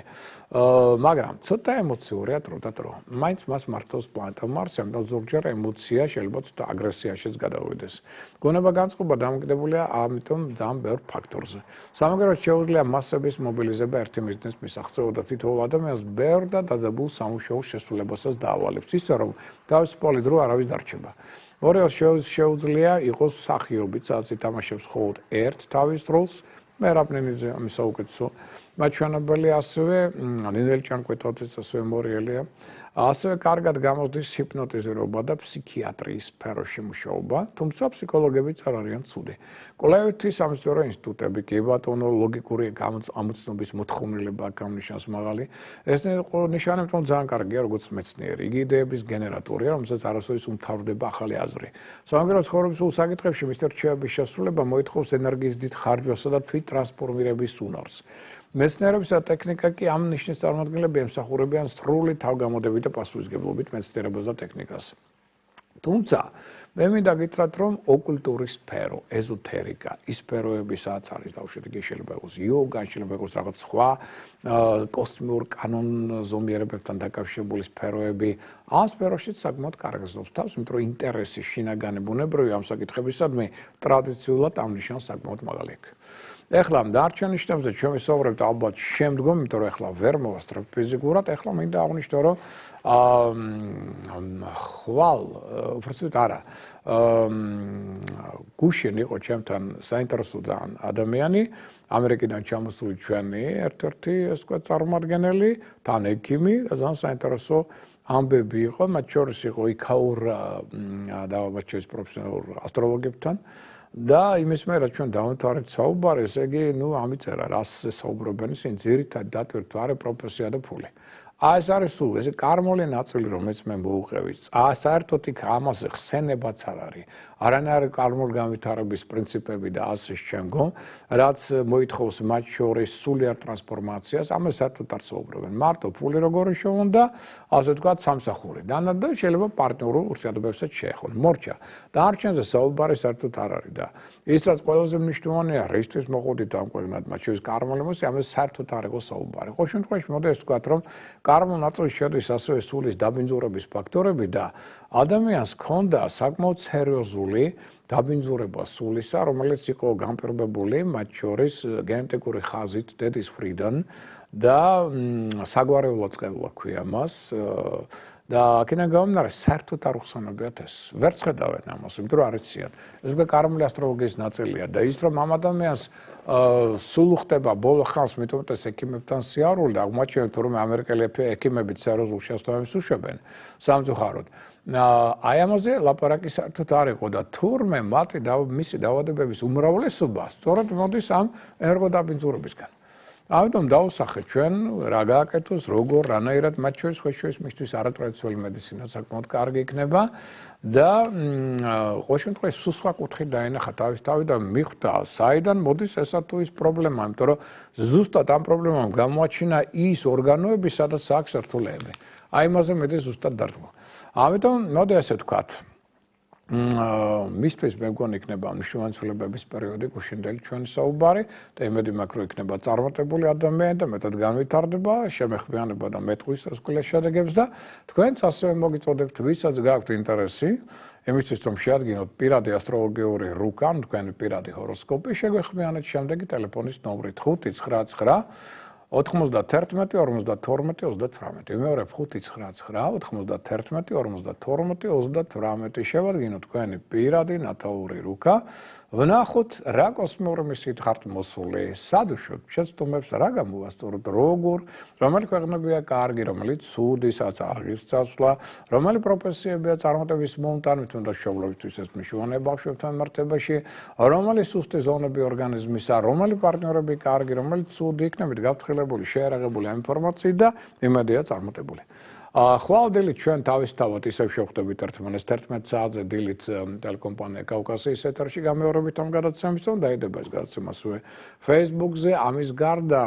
მაგრამ ცოტა ემოციურია დროდადრო. მაინც მას მართავს პლანეტა მარსი, ამიტომ ზოგჯერ ემოცია შეიძლება ცოტა აგრესიაშიც გადავიდეს. გონება განწყობა დამოკიდებულია ამიტომ ძალიან ბევრ ფაქტორზე. სამაგერად შეუძლია მასების მობილიზება ერთი მიზნის მისაღწევად და თითოეულ ადამიანს ბევრ და დაძაბულ სამუშაო შესრულებასაც დაავალებს, ისე რომ თავისუფალი დრო არავის დარჩება. მორიელს შეუძლია იყოს მსახიობი, სადაც ითამაშებს მხოლოდ ერთ თავის როლს, მერაბნინიძე ამის საუკეთესო მაჩვენებელი ასევე ნინელ ჭანკვეთოძეც ასევე მორიელია. ასევე კარგად გამოსდის ჰიპნოტიზირება და ფსიქიატრიის სფეროში მუშაობა, თუმცა ფსიქოლოგებიც არ არიან ცუდი. კვლევითი სამეცნიერო ინსტიტუტები კი ბატონო ლოგიკური ამოცნობის მოთხოვნილება გამნიშნავს მაღალი. ეს ნიშანი თვითონ ძალიან კარგია როგორც მეცნიერი. იგი იდეების გენერატორია, რომელსაც არასოდეს უმთავრდება ახალი აზრი. სამაგერო ცხოვრების სულ საკითხებში მის რჩევების შესრულება მოითხოვს ენერგიის დიდ ხარჯვასა და თვით ტრანსფორმირების უნარს. მეცნიერებისა და ტექნიკა კი ამ ნიშნის წარმოადგენლები ემსახურებიან სრული თავგამოდებით და პასუხისმგებლობით მეცნიერებას და ტექნიკას. თუმცა მე მინდა გითხრათ, რომ ოკულტური სფერო, ეზოთერიკა, ის სფეროები სადაც არის ბავშვები, შეიძლება იყოს იოგა, შეიძლება იყოს რაღაც სხვა კოსმიურ კანონზომიერებებთან დაკავშირებული სფეროები. ამ სფეროშიც საკმაოდ კარგ გზნობს თავს, იმიტომ რომ ინტერესი შინაგანი ბუნებრივი ამ საკითხებისადმი ტრადიციულად ამ ნიშანს საკმაოდ მაღალი აქვს. ეხლა დარჩენ ნიშნებზე ჩვენ ვისაუბრებთ ალბათ შემდგომ, იმიტომ რომ ეხლა ვერ მოვასწრებ ფიზიკურად, ეხლა მინდა აღვნიშნო, რომ ხვალ, უბრალოდ არა, გუშინ იყო ჩემთან საინტერესო ადამიანი, ამერიკიდან ჩამოსული ჩვენი ერთ-ერთი ეს თქვა წარმომადგენელი, თან ექიმი, ძალიან საინტერესო ამბები იყო, მათ შორის იყო იქაურ დავაბაჩევის პროფესიონალურ ასტროლოგებთან. და იმის მე რაც ჩვენ დავამთავრეთ საუბარი, ესე იგი, ამიწერა, რას საუბრობენ ისინი, ძირითადად დატვირთვა არის პროფესია და ფული. ეს არის სულ ესე კარმული ნაწილი, რომელიც მე მოვუყევი. საერთოდ იქ ამაზე ხსენებაც არ არის. არანაირი კარმული განვითარების პრინციპები და ასე შემდგომ, რაც მოითხოვს მათ შორის სულიერ ტრანსფორმაციას, ამას საერთოდ არ საუბრობენ. მარტო ფული როგორი შეუნდა, ასე ვთქვათ, სამსახური. და შეიძლება პარტნიორულ ურთიერთობებსაც შეეხონ. მორჩა. დარჩენზე საუბარი საერთოდ არ არის და ის რაც ყველაზე მნიშვნელოვანია, რისთვის მოყოდით ამ ყველგან, მათ შორის კარმული მოსი, ამას საერთოდ არ იყო საუბარი. ყოველ შემთხვევაში მოდი ეს ვთქვათ, რომ კარმულ ნაწილში შედის ასევე სულის დაბინძურების ფაქტორები და ადამიანს ჰქონდა საკმაოდ სერიოზული დაბინძურება სულისა, რომელიც იყო განპირობებული მათ შორის გენეტიკური ხაზით დედის მხრიდან და საგვარეულო წყევლა ქვია მას და აქედან გამომდინარე საერთოდ არ უხსენებიათ ეს. ვერ ცხედავენ ამას, იმიტომ რომ არ იციან. ეს უკვე კარმული ასტროლოგიის ნაწილია და ის რომ ამ ადამიანს სულ ხდება ბოლო ხანს მეტომეტეს ექიმებთან სიარული და აღმოჩნდა რომ ამერიკელი ექიმები სერიოზულ შესწავლებს უშვებენ სამწუხაროდ. აი ამაზე ლაპარაკი საერთოდ არ იყო და თურმე მისი დაავადებების უმრავლესობა სწორედ მოდის ამ ენერგოდაბინძურებისგან. ამიტომ დავუსახეთ ჩვენ რა გააკეთოს, როგორ, რანაირად მათ შორის მისთვის არატრადიციული მედიცინა საკმაოდ კარგი იქნება და ყოველ შემთხვევაში სულ სხვა კუთხით დაენახა თავისთავად და მიხვდა საიდან მოდის ესა თუ ის პრობლემა, იმიტომ რომ ზუსტად ამ პრობლემამ გამოაჩინა ის ორგანოები, სადაც აქვს სირთულეები. აი იმაზე მედი ზუსტად დარწმუნა. ამიტომ მოდი ასე ვთქვათ. მისთვის მე მგონი იქნება მნიშვნელოვანი ცვლილებების პერიოდი გუშინდელი ჩვენი საუბარი და იმედი მაქვს რომ იქნება წარმატებული ადამიანი და მეტად განვითარდება, შემეხმიანება და მეტყვის სკოლის შედეგებს და თქვენც ასევე მოგიწოდებთ, ვისაც გაქვთ ინტერესი იმისთვის რომ შეადგინოთ პირადი ასტროლოგიური რუკა, თქვენი პირადი ჰოროსკოპი, შეგვეხმიანეთ შემდეგი ტელეფონის ნომრით 599 91 52 38. ვიმეორებ 599 91 52 38. შევადგინოთ თქვენი პირადი ნატალური რუკა. ვნახოთ რა კოსმიური მისით ხართ მოსული, სად უშვებთ შეცდომებს, რა გამოვასწოროთ, როგორ, რომელი ქვეყნებია კარგი, რომელიც ცუდი, სადაც არის წასვლა, რომელი პროფესიებია წარმატების მომტანით, უნდა მშობლებისთვის ეს მნიშვნელოვანია ბავშვებთან მიმართებაში, რომელი სუსტი ზონები ორგანიზმისა, რომელი პარტნიორები კარგი, რომელი ცუდი, იქნებით გაფრთხილებული, შეერაღებული ამ ინფორმაციით და იმედია წარმატებული. ხვალ დილით ჩვენ თავისთავად ისევ შევხვდებით ერთმანეთს 11 საათზე დილით ტელეკომპანია კავკასიის ეთერში გამეორებით ამ გადაცემის და დაიდება ეს გადაცემა ასევე Facebook-ზე. ამის გარდა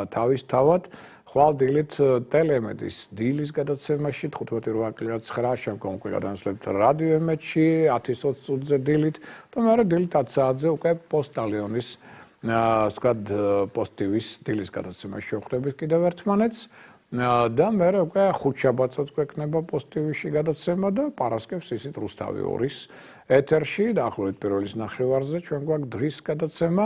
თავისთავად ხვალ დილით ტელემედის დილის გადაცემაში 15:09 შემდგომ უკვე გადანაცვლებთ რადიო ემეთში 10:20 წუთზე დილით და მეორე დილით 10 საათზე უკვე პოსტალიონის ვთქვათ პოსტივის დილის გადაცემაში შევხვდებით კიდევ ერთმანეთს. და მე უკვე ხუთშაბათსაც გვექნება პოსტივიში გადაცემა და პარასკევს ისიც რუსთავი 2-ის ეთერში დაახლოებით პირველის ნახევარზე ჩვენ გვაქვს დღის გადაცემა.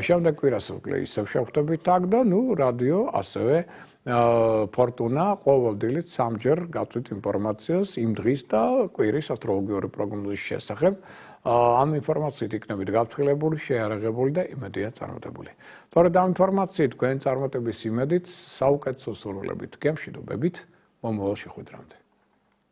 შემდეგ კვირას უკვე ისევ შევხვდებით აქ და რადიო ასევე ფორტუნა ყოველ დილით 3-ჯერ გაწვით ინფორმაციას იმ დღის და კვირის ასტროლოგიური პროგნოზის შესახებ. ამ ინფორმაციით იქნებით გაფრთხილებული, შეიარაღებული და იმედია წარმატებული. სწორედ ამ ინფორმაციით თქვენ წარმატების იმედით საუკეთესო სურვილებით გემშვიდობებით მომავალ შეხვედრამდე.